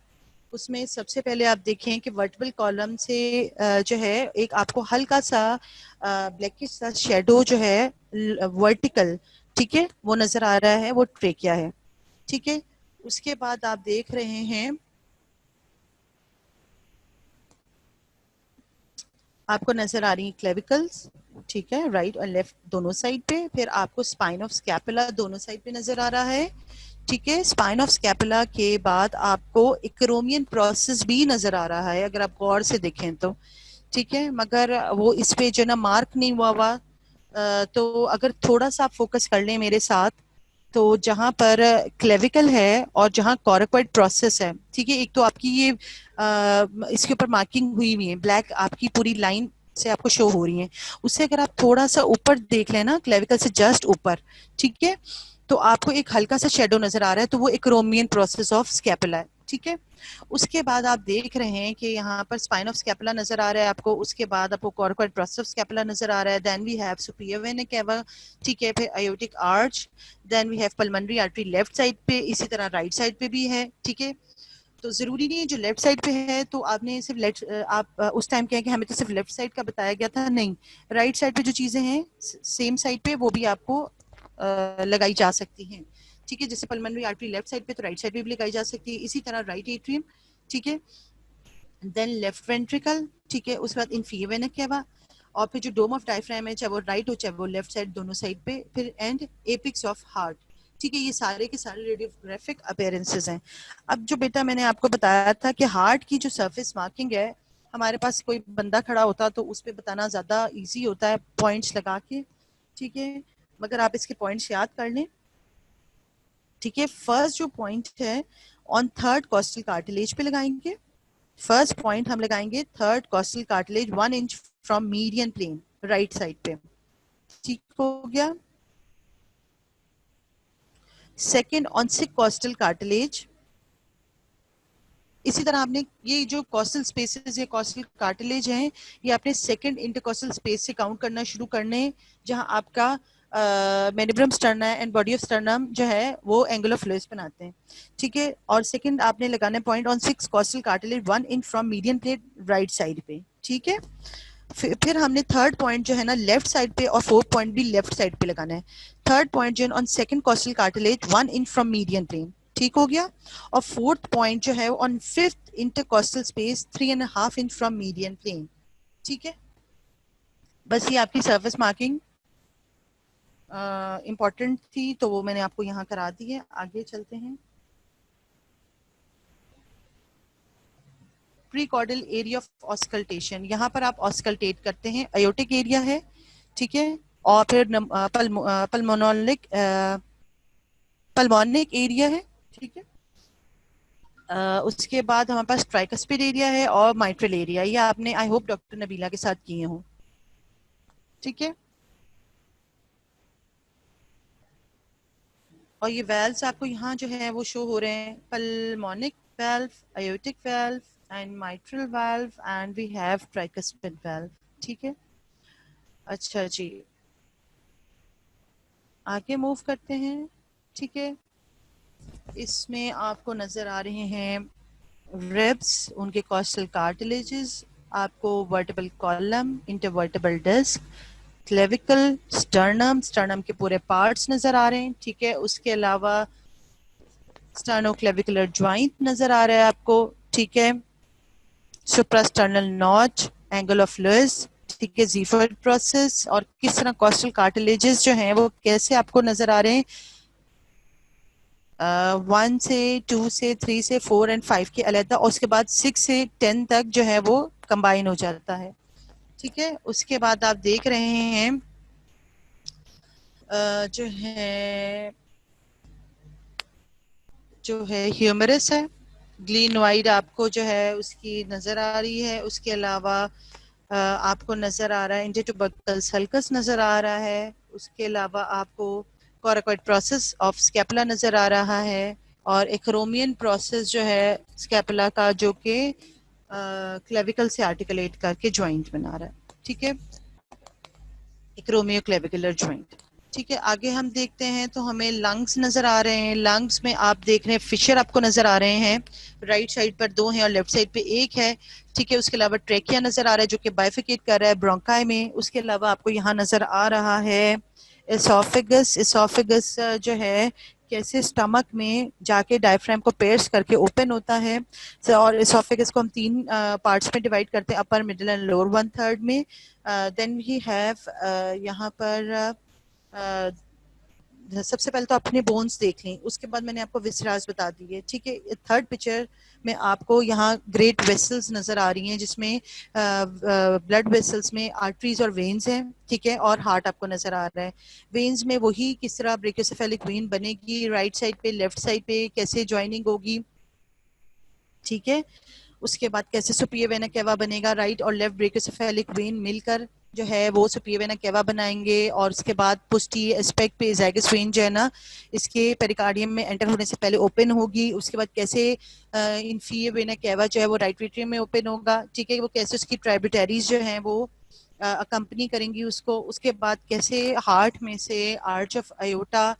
उसमें सबसे पहले आप देखें कि वर्टिबल कॉलम से जो है एक आपको हल्का सा ब्लैकिश सा शेडो जो है वर्टिकल, ठीक है, वो नजर आ रहा है, वो ट्रेकिया है, ठीक है। उसके बाद आप देख रहे हैं आपको नजर आ रही है क्लेविकल्स, ठीक है, राइट और लेफ्ट दोनों साइड पे। फिर आपको स्पाइन ऑफ स्कैपुला दोनों साइड पे नजर आ रहा है, ठीक है। स्पाइन ऑफ स्कैपुला के बाद आपको इक्रोमियन प्रोसेस भी नजर आ रहा है अगर आप गौर से देखें तो, ठीक है, मगर वो इस पे जो ना मार्क नहीं हुआ तो अगर थोड़ा सा आप फोकस कर लें मेरे साथ, तो जहां पर क्लेविकल है और जहां कॉर्कोइड प्रोसेस है, ठीक है, एक तो आपकी ये इसके ऊपर मार्किंग हुई हुई है, ब्लैक आपकी पूरी लाइन से आपको शो हो रही है। उससे अगर आप थोड़ा सा ऊपर देख लें ना, क्लेविकल से जस्ट ऊपर, ठीक है, तो आपको एक हल्का सा शेडो नजर आ रहा है, तो वो इक्रोमियन प्रोसेस ऑफ स्कैपुला है, ठीक है। उसके बाद आप देख रहे हैं कि यहाँ पर स्पाइन ऑफ स्कैपुला नजर आ रहा है आपको। उसके बाद आपको कॉर्कोइड प्रोसेस ऑफ स्कैपुला नजर आ रहा है। Then we have superior vena cava, ठीक है, फिर aortic arch, then we have pulmonary artery left side पे, इसी तरह राइट साइड पे भी है, ठीक है। तो जरूरी नहीं है जो लेफ्ट साइड पे है तो आपने सिर्फ लेफ्ट आप उस टाइम क्या है कि हमें तो सिर्फ लेफ्ट साइड का बताया गया था, नहीं, राइट साइड पे जो चीजें हैं सेम साइड पे वो भी आपको लगाई जा सकती हैं, ठीक है। जैसे पल्मोनरी आर्टरी लेफ्ट साइड पे तो राइट साइड पे भी लगाई जा सकती है, इसी तरह राइट एट्रियम, ठीक है, देन लेफ्ट वेंट्रिकल, ठीक है, उसके बाद इंफीरियर वेना केवा, और फिर जो डोम ऑफ डायफ्राम है चाहे वो राइट हो चाहे वो लेफ्ट साइड, दोनों साइड पे, फिर एंड एपिक्स ऑफ हार्ट, ठीक है। ये सारे के सारे रेडियोग्राफिक अपीयरेंसेस हैं। अब जो बेटा मैंने आपको बताया था कि हार्ट की जो सरफेस मार्किंग है हमारे पास कोई बंदा खड़ा होता तो उस पर बताना ज्यादा इजी होता है पॉइंट्स लगा के, ठीक है, मगर आप इसके पॉइंट्स याद कर लें, ठीक है। फर्स्ट जो पॉइंट है ऑन थर्ड कॉस्टल कार्टिलेज पे लगाएंगे। फर्स्ट पॉइंट हम लगाएंगे third costal cartilage 1 inch from median plane right side पे, ठीक हो गया। Second on sixth costal cartilage, इसी तरह आपने ये जो कॉस्टल स्पेसेस या कॉस्टल कार्टिलेज हैं ये आपने सेकंड इंटरकॉस्टल स्पेस से काउंट करना शुरू करने, जहां आपका manubrium sternum and body of sternum जो है वो एंगल ऑफ लुईस बनाते हैं, ठीक है। और सेकंड आपने लगाना point on six costal cartilage 1 inch from median plate right side पे, ठीक है। फिर हमने थर्ड पॉइंट जो है ना लेफ्ट साइड पे और फोर्थ पॉइंट भी लेफ्ट साइड पे लगाना है। थर्ड पॉइंट जो है on second costal cartilage 1 inch from median plane, ठीक हो गया। और फोर्थ पॉइंट जो है on fifth intercostal space 3.5 inch from median plane, ठीक है। बस ये आपकी सरफेस मार्किंग इंपॉर्टेंट थी तो वो मैंने आपको यहाँ करा दी है। आगे चलते हैं। प्रीकॉर्डल एरिया ऑफ ऑस्कल्टेशन, यहाँ पर आप ऑस्कल्टेट करते हैं, अयोटिक एरिया है, ठीक है। और फिर पल्मोनोलिक पल्मोनिक एरिया है, ठीक है। उसके बाद हमारे पास ट्राइकस्पिड एरिया है और माइट्रल एरिया, ये आपने आई होप डॉक्टर नबीला के साथ किए हों, ठीक है। और ये वेल्व्स आपको यहाँ जो है वो शो हो रहे हैं, pulmonic valve, aortic valve and mitral valve and we have tricuspid valve, ठीक है। अच्छा जी, आगे मूव करते हैं, ठीक है। इसमें आपको नजर आ रहे हैं रिब्स, उनके कॉस्टल कार्टिलेजेस, आपको vertebral column, intervertebral disc, clavicle, sternum, sternum के पूरे पार्ट्स नजर आ रहे हैं, ठीक है। उसके अलावा स्टर्नोक्लेविकुलर ज्वाइंट नजर आ रहा है आपको, ठीक है। Suprasternal notch, angle of Louis, ठीक है, जीफर्ड प्रोसेस, और किस तरह कॉस्टल कार्टिलेजेस जो हैं वो कैसे आपको नजर आ रहे हैं। 1 से 2 से 3 से 4 एंड 5 के अलग, और उसके बाद 6 से 10 तक जो है वो कंबाइन हो जाता है, ठीक है। उसके बाद आप देख रहे हैं जो है ह्यूमरस है, ग्लीनोइड आपको जो है उसकी नजर आ रही है। उसके अलावा आपको नजर आ रहा है इंटेटोबक्कल सल्कस नजर आ रहा है। उसके अलावा आपको कोराकोइड प्रोसेस ऑफ स्कैपुला नजर आ रहा है, और एक्रोमियन प्रोसेस जो है स्कैपुला का जो कि क्लेविकल से आर्टिकुलेट करके ज्वाइंट बना रहा है, ठीक है, एक्रोमियो क्लेविकुलर ज्वाइंट, ठीक है। आगे हम देखते हैं तो हमें लंग्स नजर आ रहे हैं। लंग्स में आप देख रहे हैं फिशर आपको नजर आ रहे हैं, राइट साइड पर 2 हैं और लेफ्ट साइड पे 1 है, ठीक है। उसके अलावा ट्रेकिया नजर आ रहा है जो कि बाइफिकेट कर रहा है ब्रोंकाई में। उसके अलावा आपको यहाँ नजर आ रहा है एसोफेगस, एसोफेगस जो है कैसे स्टमक में जाके डायफ्राम को पेयर्स करके ओपन होता है। और एसोफेगस को हम 3 पार्ट्स में डिवाइड करते हैं, अपर मिडिल एंड लोअर 1/3 में। देन वी हैव यहाँ पर सबसे पहले तो अपने बोन्स देख लें, उसके बाद मैंने आपको विसराज बता दी है, ठीक है। थर्ड पिक्चर में आपको यहाँ ग्रेट वेसल्स नजर आ रही हैं जिसमें ब्लड वेसल्स में आर्टरीज और वेन्स हैं, ठीक है, और हार्ट आपको नजर आ रहा है। वेन्स में वही किस तरह ब्रेकियोसेफेलिक वेन बनेगी, राइट साइड पे लेफ्ट साइड पे कैसे ज्वाइनिंग होगी, ठीक है। उसके बाद कैसे सुपिरियर वेना केवा बनेगा, राइट और लेफ्ट ब्रेकियोसेफेलिक वेन मिलकर जो है वो सुपिरियर वेना केवा बनाएंगे। और उसके बाद पुष्टि एस्पेक्ट पे ज़ाइगस वेन जो है ना इसके पेरिकार्डियम में एंटर होने से पहले ओपन होगी। उसके बाद कैसे इन्फीरियर वेना केवा जो है वो राइट एट्रियम में ओपन होगा, ठीक है, वो कैसे उसकी ट्राइब्यूटरीज जो है वो अकम्पनी करेंगी उसको। उसके बाद कैसे हार्ट में से arch of aorta,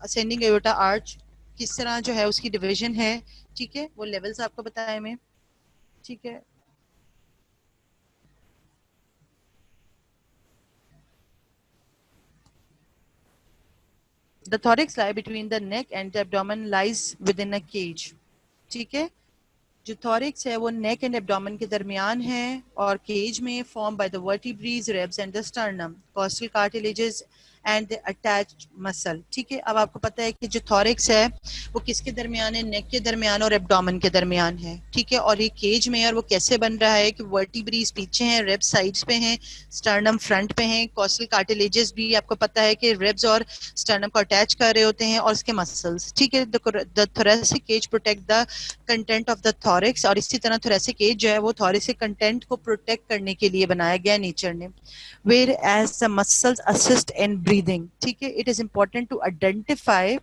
ascending aorta arch किस तरह जो है उसकी डिवीजन है, ठीक है, वो लेवल्स आपको बताए मैं, ठीक है। The thorax lie between the neck and the abdomen lies within a cage, ठीक है। जो थॉरिक्स है वो नेक एंड एब्डोमेन के दरमियान है और केज में form by the vertebrae, ribs and the sternum. Costal cartilages and the attached muscle. ठीक है, अब आपको पता है कि जो थॉरिक्स है वो किसके दरमियान है, नेक के दरमियान और एब्डोमेन के दरमियान है। ठीक है, और ये केज में है और वो कैसे बन रहा है कि वर्टिब्रीज पीछे हैं, रिब्स साइड्स पे हैं, स्टर्नम फ्रंट पे हैं, कॉस्टल कार्टिलेजेस भी आपको पता है कि रिब्स और स्टर्नम को अटैच कर रहे होते हैं, और उसके मसल्स। ठीक है, the thoracic cage protect the content of the thorax, और इसी तरह थोरेसिक केज जो है वो थॉरिसिक कंटेंट को प्रोटेक्ट करने के लिए बनाया गया नेचर ने। Whereas the muscles assist in breathing. ठीक है, it is important to identify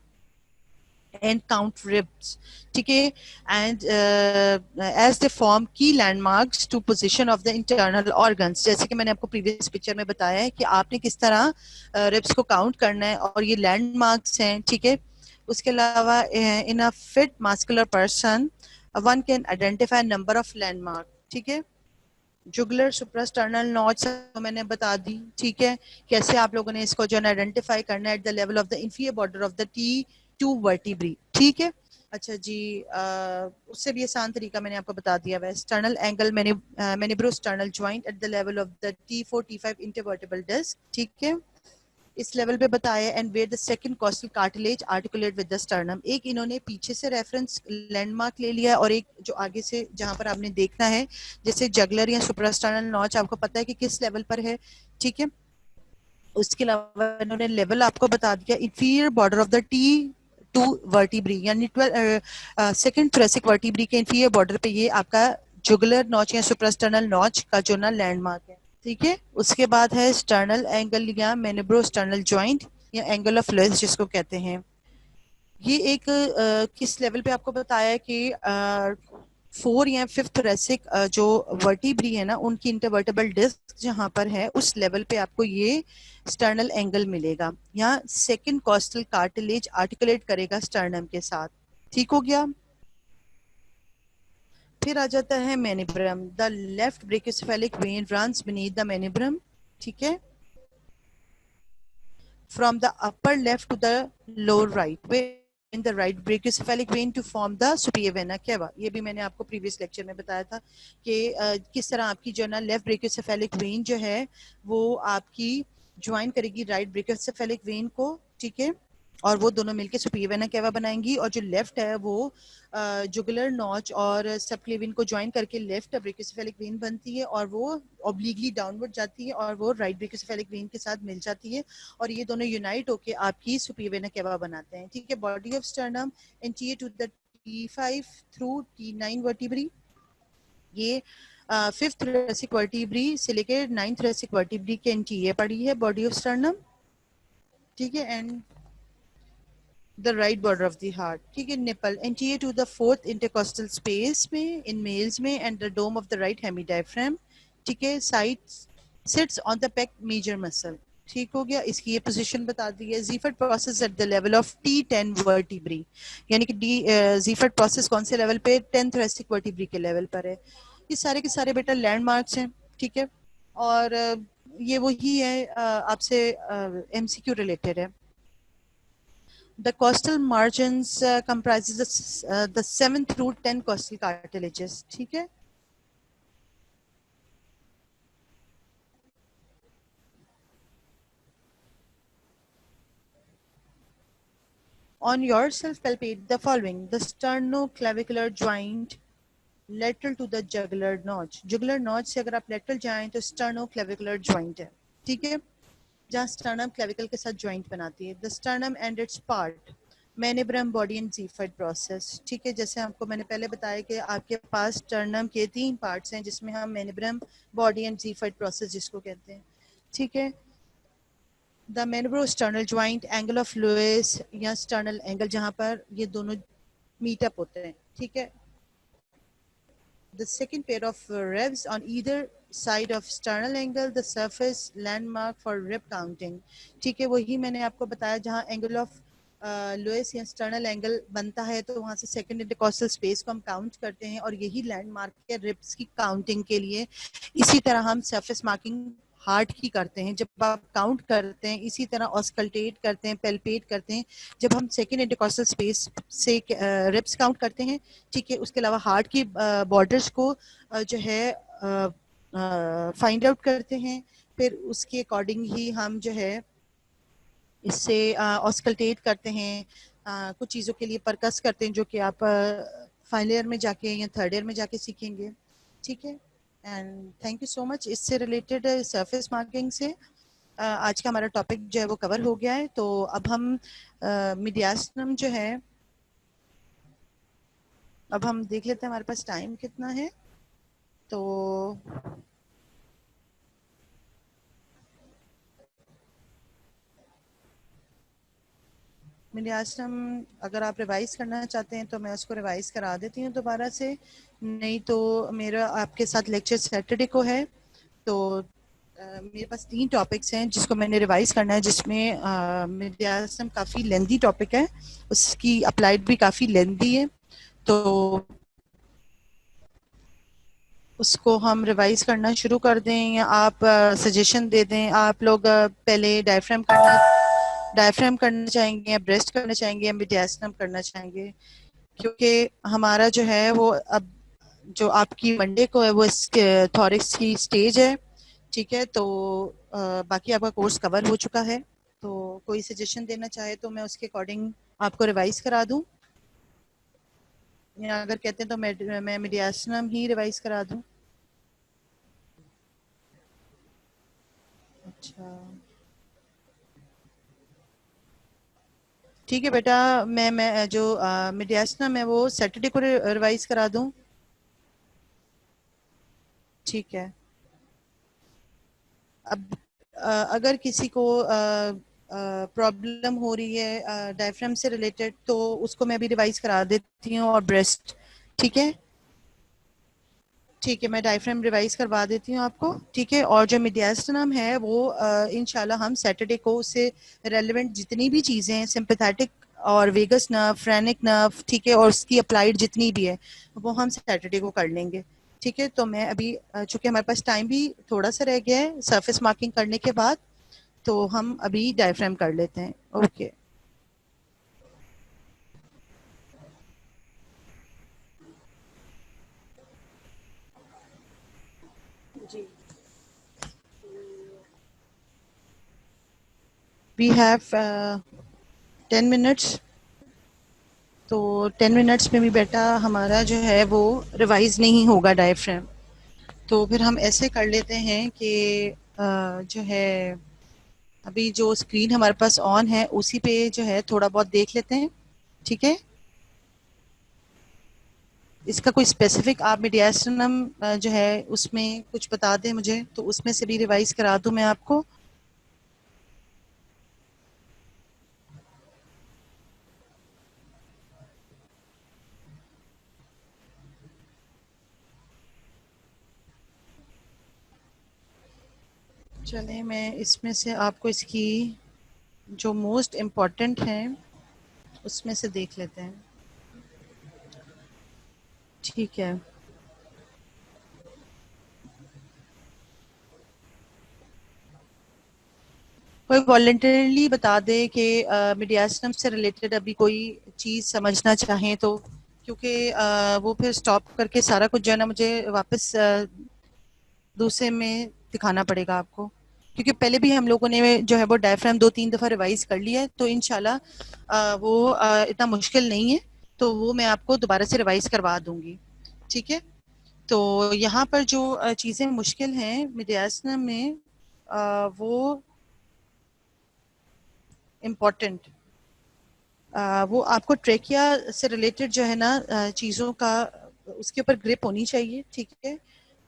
and count ribs. ठीक है, and as they form key landmarks to position of the internal organs. जैसे कि मैंने आपको previous picture में बताया है कि आपने किस तरह ribs को count करना है, और ये landmarks हैं। ठीक है, उसके अलावा in a fit muscular person one can identify number of landmark. ठीक है, जुगलर सुप्रास्टर्नल नॉच मैंने बता दी। ठीक है, कैसे आप लोगों ने इसको जो है आइडेंटिफाई करना है eight the level of the inferior border of the T2 vertebrae. ठीक है, अच्छा जी, उससे भी आसान तरीका मैंने आपको बता दिया है। Sternal angle manubriosternal joint at the level of the T4 T5 intervertebral disc. ठीक है, इस लेवल पे बताया। And where the second costal cartilage articulate with the sternum. एक इन्होंने पीछे से रेफरेंस लैंडमार्क ले लिया, और एक जो आगे से जहां पर आपने देखना है, जैसे जगलर या सुप्रास्टर्नल नॉच आपको पता है कि किस लेवल पर है। ठीक है, उसके अलावा इन्होंने लेवल आपको बता दिया inferior border of the T2 vertebrae, यानी सेकंड थोरेसिक वर्टिब्री के इंफीरियर बॉर्डर पे ये आपका जुगलर नॉच या सुप्रास्टर्नल नॉच का जो ना लैंडमार्क है। ठीक है, उसके बाद है स्टर्नल एंगल या मेनिब्रोस्टर्नल जॉइंट या एंगल ऑफ लुईस जिसको कहते हैं। ये एक किस लेवल पे आपको बताया है कि 4 या 5th थोरेसिक जो वर्टिब्री है ना, उनकी इंटरवर्टेबल डिस्क जहां पर है उस लेवल पे आपको ये स्टर्नल एंगल मिलेगा। यहाँ सेकंड कॉस्टल कार्टिलेज आर्टिकुलेट करेगा स्टर्नम के साथ। ठीक हो गया। फिर आ जाता है manubrium. The left brachiocephalic vein runs beneath the manubrium. ठीक है, from the upper left to the lower right, where in the right brachiocephalic vein to form the superior vena cava। ये भी मैंने आपको प्रीवियस लेक्चर में बताया था कि किस तरह आपकी जो ना लेफ्ट ब्रेकियोसेफेलिक वेन जो है वो आपकी ज्वाइन करेगी राइट ब्रेकियोसेफेलिक वेन को। ठीक है, और वो दोनों मिलके सुपीरियर वेना केवा बनाएंगी, और जो लेफ्ट है वो जुगुलर नॉच और सबक्लेविन को ज्वाइन करके लेफ्ट ब्रेकियोसेफेलिक वेन बनती है, और वो ऑब्लिकली डाउनवर्ड जाती है और वो राइट ब्रेकियोसेफेलिक वेन के साथ मिल जाती है, और ये दोनों यूनाइट होके आपकी सुपीरियर वेना केवा बनाते हैं। ठीक है, body of sternum anterior to the T5 through T9 vertebrae. ये फिफ्थ थोरेसिक वर्टिब्री से लेकर 9th थोरेसिक वर्टिब्री के एंटीरियर पड़ी है बॉडी ऑफ स्टर्नम। ठीक है, and the right border of the heart। ठीक है, nipple anterior to the fourth intercostal space में in males में, and the dome of the right hemidiaphragm। ठीक है, sits on the pec major muscle। ठीक हो गया, इसकी ये पोजीशन बता दी है। Xiphoid process at the level of T10 vertebrae, यानी कि जीफर्ट प्रोसेस कौन से लेवल पे, 10th thoracic वर्टिब्री के लेवल पर है। ये सारे के सारे बेटा लैंडमार्क्स हैं। ठीक है, और ये वही है, आपसे MCQ रिलेटेड है। The costal margins comprises the 7th through 10 costal cartilages। ठीक है, on yourself palpate the following: the sternoclavicular joint lateral to the jugular notch। jugular notch से अगर आप lateral जाएं तो sternoclavicular joint है। ठीक है, जहाँ sternum clavicle के साथ joint बनाती है। the sternum and its part manubrium body and xiphoid process. ठीक है, जैसे आपको मैंने पहले बताया कि आपके पास स्टर्नम के 3 पार्ट्स हैं, जिसमें हम manubrium body and xiphoid process जिसको कहते हैं। ठीक है, the manubriosternal joint, angle of Louis या स्टर्नल एंगल जहां पर ये दोनों मीटअप होते हैं। ठीक है, the second pair of ribs on either side of sternal angle, the surface landmark for rib counting। ठीक है, वही मैंने आपको बताया जहां एंगल ऑफ लुईस या स्टर्नल एंगल बनता है तो वहां से सेकंड इंटरकॉस्टल स्पेस को हम काउंट करते हैं, और यही लैंडमार्क है रिब्स की काउंटिंग के लिए। इसी तरह हम सरफेस मार्किंग हार्ट की करते हैं, जब आप काउंट करते हैं इसी तरह ऑस्कल्टेट करते हैं, पेल्पेट करते हैं जब हम सेकंड इंटरकॉस्टल स्पेस से रिब्स काउंट करते हैं। ठीक है, उसके अलावा हार्ट की बॉर्डर्स को जो है फाइंड आउट करते हैं, फिर उसके अकॉर्डिंग ही हम जो है इससे ऑस्कल्टेट करते हैं, कुछ चीज़ों के लिए परकस करते हैं जो कि आप फाइनल ईयर में जाके या थर्ड ईयर में जाके सीखेंगे, ठीक है। And thank you so much. इससे रिलेटेड सरफेस मार्किंग से आज का हमारा टॉपिक जो है वो कवर हो गया है। तो अब हम मीडियास्टम जो है, अब हम देख लेते हैं हमारे पास टाइम कितना है। तो मीडियास्टम अगर आप रिवाइज करना चाहते हैं तो मैं उसको रिवाइज करा देती हूँ दोबारा से, नहीं तो मेरा आपके साथ लेक्चर सैटरडे को है। तो मेरे पास 3 टॉपिक्स हैं जिसको मैंने रिवाइज करना है, जिसमें मीडियास्टम काफ़ी लेंदी टॉपिक है, उसकी अप्लाइड भी काफ़ी लेंदी है। तो उसको हम रिवाइज करना शुरू कर दें या आप सजेशन दे दें। आप लोग पहले डायफ्राम करना चाहेंगे या ब्रेस्ट करना चाहेंगे या मीडियास्टम करना चाहेंगे, क्योंकि हमारा जो है वो अब जो आपकी मंडे को है वो थॉरिक्स की स्टेज है, ठीक है। तो बाकी आपका कोर्स कवर हो चुका है। तो कोई सजेशन देना चाहे तो मैं उसके अकॉर्डिंग आपको रिवाइज करा दूं, या अगर कहते हैं तो मैं मीडियास्टम ही रिवाइज करा दूं। अच्छा, ठीक है बेटा। मैं जो मीडियास्टम है वो सैटरडे को रिवाइज करा दूं, ठीक है। अब अगर किसी को प्रॉब्लम हो रही है डायफ्राम से रिलेटेड तो उसको मैं भी रिवाइज करा देती हूँ, और ब्रेस्ट, ठीक है। ठीक है, मैं डायफ्राम रिवाइज करवा देती हूँ आपको, ठीक है। और जो मीडियास्टिनम है वो इंशाल्लाह हम सैटरडे को उससे रेलेवेंट जितनी भी चीज़ें हैं, सिंपैथेटिक और वेगस नर्व, फ्रेनिक नर्व, ठीक है, और उसकी अप्लाइड जितनी भी है वो हम सैटरडे को कर लेंगे, ठीक है। तो मैं अभी चूंकि हमारे पास टाइम भी थोड़ा सा रह गया है सरफेस मार्किंग करने के बाद, तो हम अभी डायफ्राम कर लेते हैं। ओके जी, वी हैव 10 मिनट्स। तो 10 मिनट्स में भी बेटा हमारा जो है वो रिवाइज नहीं होगा डायफ्राम। तो फिर हम ऐसे कर लेते हैं कि जो है अभी जो स्क्रीन हमारे पास ऑन है उसी पे जो है थोड़ा बहुत देख लेते हैं, ठीक है। इसका कोई स्पेसिफिक आप मीडियास्टिनम जो है उसमें कुछ बता दें मुझे, तो उसमें से भी रिवाइज करा दूं मैं आपको। चलें, मैं इसमें से आपको इसकी जो मोस्ट इम्पॉर्टेंट है उसमें से देख लेते हैं, ठीक है। कोई वॉलंटरली बता दे कि मीडियास्टम से रिलेटेड अभी कोई चीज़ समझना चाहें तो, क्योंकि वो फिर स्टॉप करके सारा कुछ जो है ना मुझे वापस दूसरे में दिखाना पड़ेगा आपको, क्योंकि पहले भी हम लोगों ने जो है वो डायफ्राम 2-3 दफ़ा रिवाइज कर लिया है। तो इंशाल्लाह वो इतना मुश्किल नहीं है, तो वो मैं आपको दोबारा से रिवाइज करवा दूंगी, ठीक है। तो यहाँ पर जो चीज़ें मुश्किल हैं मीडियास्टम में, वो इम्पोर्टेंट, वो आपको ट्रेकिया से रिलेटेड जो है ना चीज़ों का उसके ऊपर ग्रिप होनी चाहिए, ठीक है।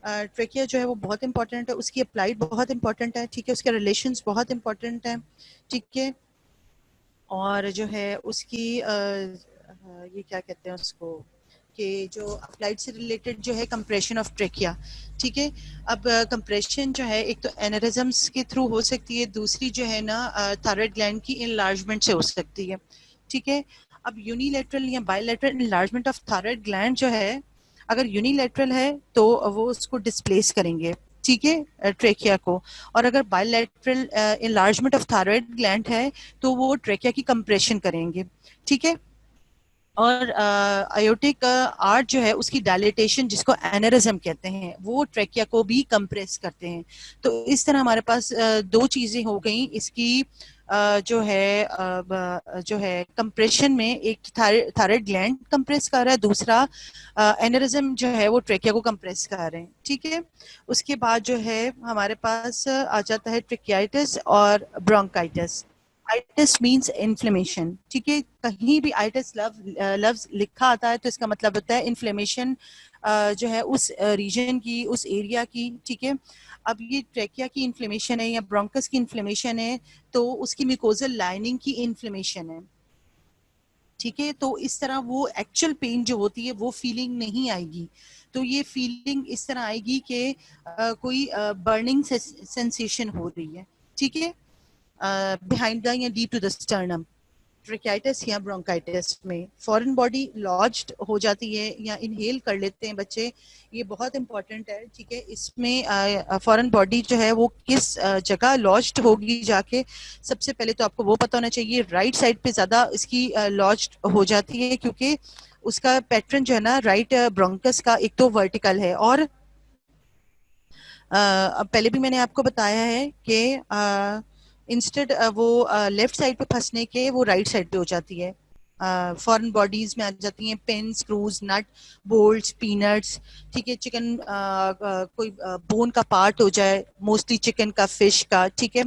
ट्रेकिया जो है वो बहुत इंपॉर्टेंट है, उसकी अप्लाइड बहुत इंपॉर्टेंट है, ठीक है, उसके रिलेशंस बहुत इंपॉर्टेंट हैं, ठीक है। और जो है उसकी ये क्या कहते हैं उसको, कि जो अप्लाइड से रिलेटेड जो है कंप्रेशन ऑफ ट्रेकिया, ठीक है। अब कंप्रेशन जो है एक तो एनेरिज्म्स के थ्रू हो सकती है, दूसरी जो है ना थायराइड ग्लैंड की इनलार्जमेंट से हो सकती है, ठीक है। अब यूनिलेटरल या bilateral enlargement of thyroid gland जो है, अगर यूनिलेटरल है तो वो उसको डिस्प्लेस करेंगे, ठीक है, ट्रेकिया को। और अगर bilateral enlargement of thyroid gland है तो वो ट्रेकिया की कंप्रेशन करेंगे, ठीक है। और आयोटिक आर्ट जो है उसकी डायलिटेशन जिसको एनेरिज्म कहते हैं वो ट्रेकिया को भी कंप्रेस करते हैं। तो इस तरह हमारे पास दो चीजें हो गई इसकी जो है कंप्रेशन में एक थायराइड ग्लैंड कंप्रेस कर रहा है, दूसरा एनेरिज्म जो है वो ट्रेकिया को कंप्रेस कर रहे हैं, ठीक है। उसके बाद जो है हमारे पास आ जाता है ट्रेकियाइटिस और ब्रोंकाइटिस। आइटिस मींस इन्फ्लेमेशन, ठीक है। कहीं भी आइटिस लफ्ज लिखा आता है तो इसका मतलब होता है इन्फ्लेमेशन जो है उस रीजन की, उस एरिया की, ठीक है। अब ये ट्रेकिया की इन्फ्लेमेशन है या ब्रोंकस की इन्फ्लेमेशन है तो उसकी म्यूकोजल लाइनिंग की इन्फ्लेमेशन है, ठीक है। तो इस तरह वो एक्चुअल पेन जो होती है वो फीलिंग नहीं आएगी। तो ये फीलिंग इस तरह आएगी कि कोई बर्निंग सेंसेशन हो रही है, ठीक है, बिहाइंड द या डीप टू द स्टर्नम। ट्रेकियाइटिस या ब्रोंकाइटिस में फॉरेन बॉडी लॉज्ड हो जाती है या इनहेल कर लेते हैं बच्चे, ये बहुत इंपॉर्टेंट है, ठीक है। इसमें फॉरेन बॉडी जो है वो किस जगह लॉज्ड होगी जाके, सबसे पहले तो आपको वो पता होना चाहिए। राइट साइड पे ज्यादा इसकी लॉज्ड हो जाती है क्योंकि उसका पैटर्न जो है ना राइट ब्रोंकस का एक तो वर्टिकल है, और अब पहले भी मैंने आपको बताया है कि इंस्टेड वो लेफ्ट साइड पे फंसने के वो राइट साइड पे हो जाती है। फॉरेन बॉडीज में आ जाती हैं पिन, स्क्रूज, नट, बोल्ट्स, पीनट्स, ठीक है। चिकन कोई बोन का पार्ट हो जाए, मोस्टली चिकन का, फिश का, ठीक है।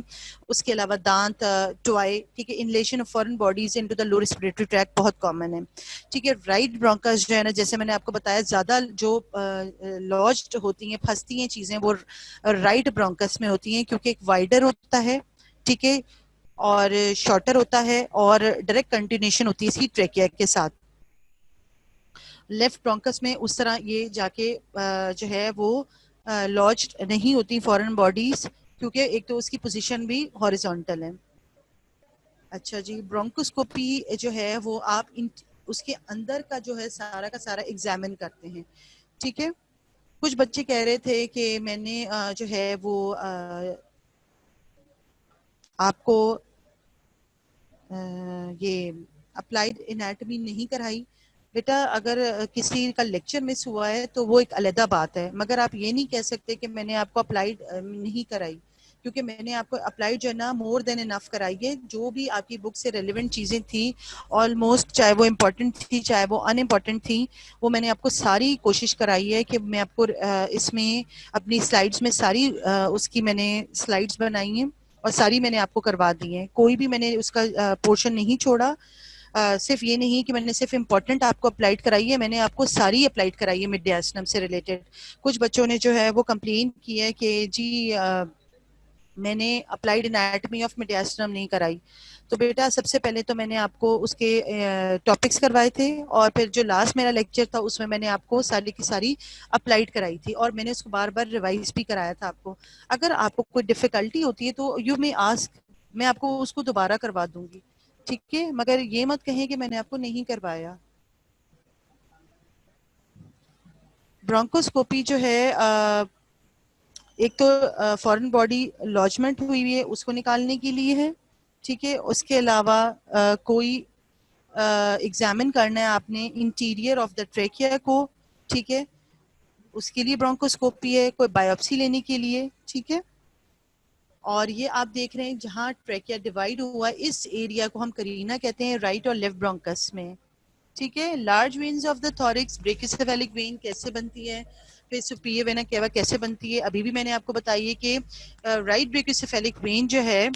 उसके अलावा दांत, टॉय, ठीक है। Inhalation of foreign bodies into the low respiratory tract बहुत कॉमन है, ठीक है। राइट ब्रोंकस जो है ना, जैसे मैंने आपको बताया, ज्यादा जो लॉज्ड होती हैं, फंसती हैं चीजें, वो राइट ब्रोंकस में होती हैं क्योंकि एक वाइडर होता है, ठीक है, और शॉर्टर होता है और डायरेक्ट कंटिन्यूशन होती है इसकी ट्रेकिया के साथ। लेफ्ट ब्रोंकस में उस तरह ये जाके जो है वो लॉज्ड नहीं होती फॉरेन बॉडीज, क्योंकि एक तो उसकी पोजीशन भी हॉरिजॉन्टल है। अच्छा जी, ब्रोंकोस्कोपी जो है वो आप उसके अंदर का जो है सारा का सारा एग्जामिन करते हैं, ठीक है। कुछ बच्चे कह रहे थे कि मैंने जो है वो आपको ये अप्लाइड एनाटॉमी नहीं कराई। बेटा अगर किसी का लेक्चर मिस हुआ है तो वो एक अलग बात है, मगर आप ये नहीं कह सकते कि मैंने आपको अप्लाइड नहीं कराई, क्योंकि मैंने आपको अप्लाइड जो है ना मोर देन इनफ कराई है। जो भी आपकी बुक से रेलिवेंट चीजें थी ऑलमोस्ट, चाहे वो इम्पोर्टेंट थी चाहे वो अनइम्पोर्टेंट थी, वो मैंने आपको सारी कोशिश कराई है कि मैं आपको इसमें अपनी स्लाइड्स में सारी उसकी मैंने स्लाइड्स बनाई हैं और सारी मैंने आपको करवा दी है। कोई भी मैंने उसका पोर्शन नहीं छोड़ा। सिर्फ ये नहीं कि मैंने सिर्फ इम्पोर्टेंट आपको अप्लाइड कराई है, मैंने आपको सारी अप्लाइड कराई है मिड डे आसनम से रिलेटेड। कुछ बच्चों ने जो है वो कंप्लेन की है कि जी मैंने अप्लाइड एनाटॉमी ऑफ मिडियास्ट्रम नहीं कराई। तो बेटा सबसे पहले तो मैंने आपको उसके टॉपिक्स करवाए थे, और फिर जो लास्ट मेरा लेक्चर था उसमें मैंने आपको सारी की सारी अप्लाइड कराई थी, और मैंने उसको बार बार रिवाइज भी कराया था आपको। अगर आपको कोई डिफिकल्टी होती है तो यू मे आस्क, मैं आपको उसको दोबारा करवा दूंगी, ठीक है। मगर ये मत कहें कि मैंने आपको नहीं करवाया। ब्रोंकोस्कोपी जो है एक तो फॉरेन बॉडी लॉजमेंट हुई हुई है उसको निकालने के लिए है, ठीक है। उसके अलावा कोई एग्जामिन करना है आपने इंटीरियर ऑफ द ट्रेकिया को, ठीक है, उसके लिए ब्रोंकोस्कोपी है। कोई बायोप्सी लेने के लिए, ठीक है। और ये आप देख रहे हैं जहां ट्रेकिया डिवाइड हुआ है, इस एरिया को हम करीना कहते हैं, राइट और लेफ्ट ब्रोंकस में, ठीक है। Large veins of the thorax, brachiocephalic when कैसे बनती है, फिर सुपीरियर वेना केवा कैसे बनती है, अभी भी मैंने आपको बताई है कि राइट ब्रेकियोसेफेलिक वेन जो है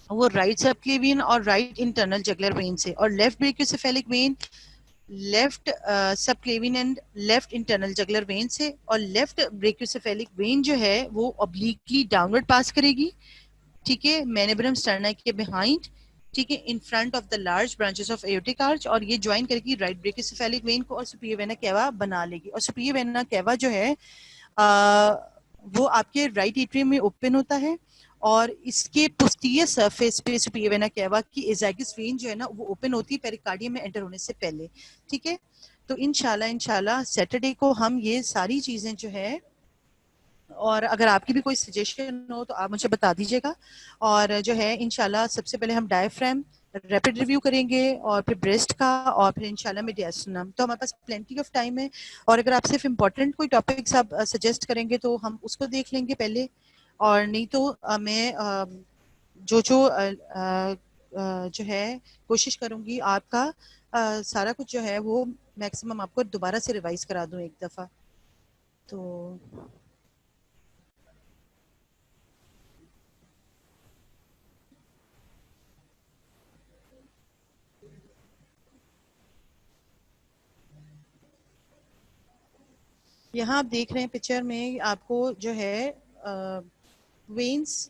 वो राइट सबक्लेवियन और राइट इंटरनल जगुलर वेन से, और left brachiocephalic vein left subclavian and left internal jugular vein से। और लेफ्ट ब्रेकियोसेफेलिक वेन जो है वो ऑब्लिकली डाउनवर्ड पास करेगी, ठीक है, मेनिब्रम स्टर्ना के बिहाइंड, ठीक है, in front of the large branches of aortic arch, और ये ज्वाइन करके राइट ब्रेकियोसेफेलिक वेन को और सुपीरियर वेना केवा बना लेगी। और सुपीरियर वेना केवा जो है वो आपके राइट एट्रियम में ओपन होता है, और इसके पोस्टीरियर सरफेस पे सुपीरियर वेना केवा की एजाइगस वेन जो है ना वो ओपन होती है पेरिकार्डियम में एंटर होने से पहले, ठीक है। तो इंशाल्लाह सैटरडे को हम ये सारी चीजें जो है, और अगर आपकी भी कोई सजेशन हो तो आप मुझे बता दीजिएगा। और जो है इंशाल्लाह सबसे पहले हम डायफ्राम रैपिड रिव्यू करेंगे, और फिर ब्रेस्ट का, और फिर इंशाल्लाह मिडियास्टिनम। तो हमारे पास प्लेंटी ऑफ टाइम है, और अगर आप सिर्फ इम्पोर्टेंट कोई टॉपिक्स आप सजेस्ट करेंगे तो हम उसको देख लेंगे पहले, और नहीं तो मैं जो जो जो है कोशिश करूंगी आपका सारा कुछ जो है वो मैक्सिमम आपको दोबारा से रिवाइज करा दूं एक दफा। तो यहाँ आप देख रहे हैं पिक्चर में आपको जो है वेन्स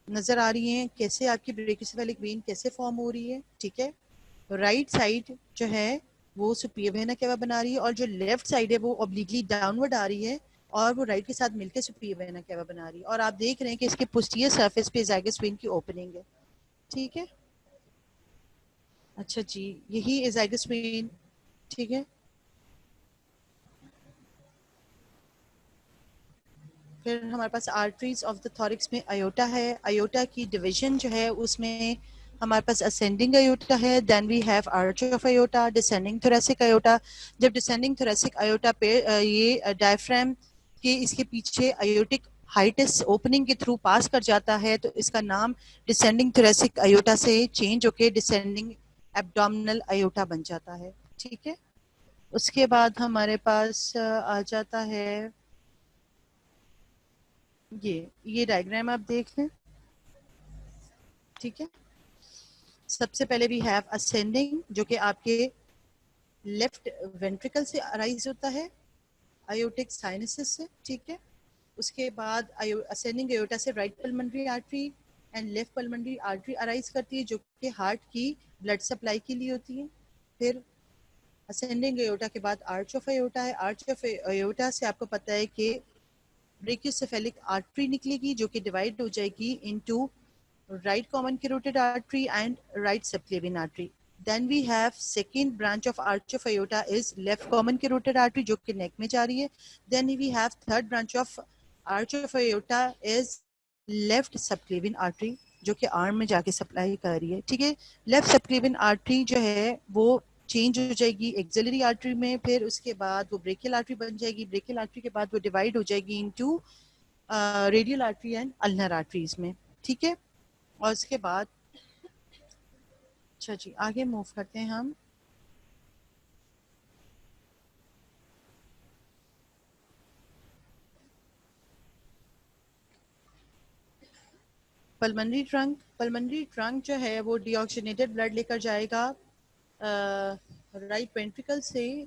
नजर आ रही हैं, कैसे आपकी ब्रेकियोसेफेलिक वेन कैसे फॉर्म हो रही है। ठीक है, राइट साइड जो है वो सुपीरियर वेना केवा बना रही है और जो लेफ्ट साइड है वो ऑब्लिकली डाउनवर्ड आ रही है और वो राइट के साथ मिलकर सुपीरियर वेना केवा बना रही है। और आप देख रहे हैं कि इसके पोस्टीरियर सरफेस पे ज़ाइगस वेन की ओपनिंग है। ठीक है, अच्छा जी, यही ज़ाइगस वेन। ठीक है, फिर हमारे पास आर्टरीज ऑफ द थॉरिक्स में अयोटा है। अयोटा की डिवीजन जो है उसमें हमारे पास असेंडिंग अयोटा है, then we have arch of aorta, descending thoracic aorta. जब डिसेंडिंग थोरेसिक अयोटा पे ये डायफ्राम के इसके पीछे अयोटिक हाइटिस ओपनिंग के थ्रू पास कर जाता है तो इसका नाम डिसेंडिंग थोरेसिक अयोटा से चेंज होके डिसेंडिंग एब्डोमिनल अयोटा बन जाता है। ठीक है, उसके बाद हमारे पास आ जाता है ये डायग्राम आप देख लें। ठीक है, सबसे पहले वी हैव असेंडिंग जो कि आपके लेफ्ट वेंट्रिकल से अराइज होता है आयोटिक साइनसेस से। ठीक है, उसके बाद असेंडिंग अयोटा से right pulmonary artery and left pulmonary artery arise करती है जो कि हार्ट की ब्लड सप्लाई के लिए होती है। फिर असेंडिंग अयोटा के बाद आर्च ऑफ अयोटा है। आर्च ऑफ अयोटा से आपको पता है कि ब्रेकियोसेफेलिक आर्टरी निकलेगी जो कि डिवाइड हो जाएगी into right common carotid artery and right subclavian artery. Then we have second branch of arch of aorta is left common carotid artery जो कि neck में जा रही है. Then we have third branch of arch of aorta is left subclavian artery जो कि arm में जाके सप्लाई कर रही है। ठीक है, लेफ्ट सबक्लेवियन आर्टरी जो है वो चेंज हो जाएगी एक्सिलरी आर्टरी में, फिर उसके बाद वो ब्रेकियल आर्टरी बन जाएगी। ब्रेकियल आर्टरी के बाद वो डिवाइड हो जाएगी into radial artery and ulnar arteries में। ठीक है, और उसके बाद अच्छा जी आगे मूव करते हैं हम। पल्मोनरी ट्रंक जो है वो डीऑक्सीजनेटेड ब्लड लेकर जाएगा राइट वेंट्रिकल से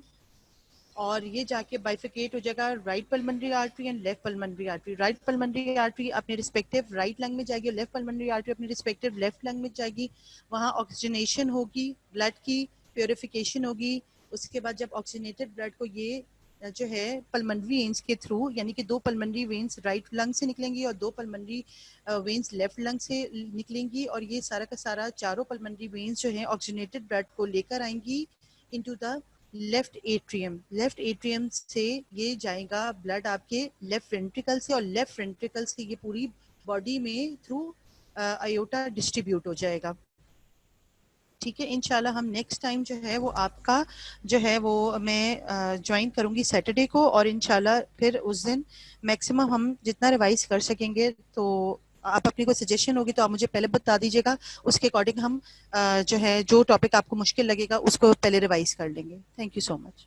और ये जाके बाइफिकेट हो जाएगा right pulmonary artery and left pulmonary artery. Right pulmonary artery अपने रिस्पेक्टिव राइट लंग में जाएगी, लेफ्ट पल्मोनरी आर्टरी अपने रिस्पेक्टिव लेफ्ट लंग में जाएगी। वहाँ ऑक्सीजनेशन होगी, ब्लड की प्योरिफिकेशन होगी। उसके बाद जब ऑक्सीजनेटेड ब्लड को ये जो है पल्मोनरी वेन्स के थ्रू, यानी कि दो पल्मोनरी वेन्स राइट लंग से निकलेंगी और दो पल्मोनरी वेन्स लेफ्ट लंग से निकलेंगी और ये सारा का सारा चारों पल्मोनरी वेन्स जो है ऑक्सीजनेटेड ब्लड को लेकर आएंगी into the left atrium. Left atrium से ये जाएगा ब्लड आपके लेफ्ट वेंट्रिकल से और लेफ्ट वेंट्रिकल से ये पूरी बॉडी में थ्रू अयोटा डिस्ट्रीब्यूट हो जाएगा। ठीक है, इंशाल्लाह हम नेक्स्ट टाइम जो है वो आपका जो है वो मैं ज्वाइन करूंगी सैटरडे को और इंशाल्लाह फिर उस दिन मैक्सिमम हम जितना रिवाइज कर सकेंगे। तो आप अपनी कोई सजेशन होगी तो आप मुझे पहले बता दीजिएगा, उसके अकॉर्डिंग हम जो है जो टॉपिक आपको मुश्किल लगेगा उसको पहले रिवाइज कर लेंगे। Thank you so much.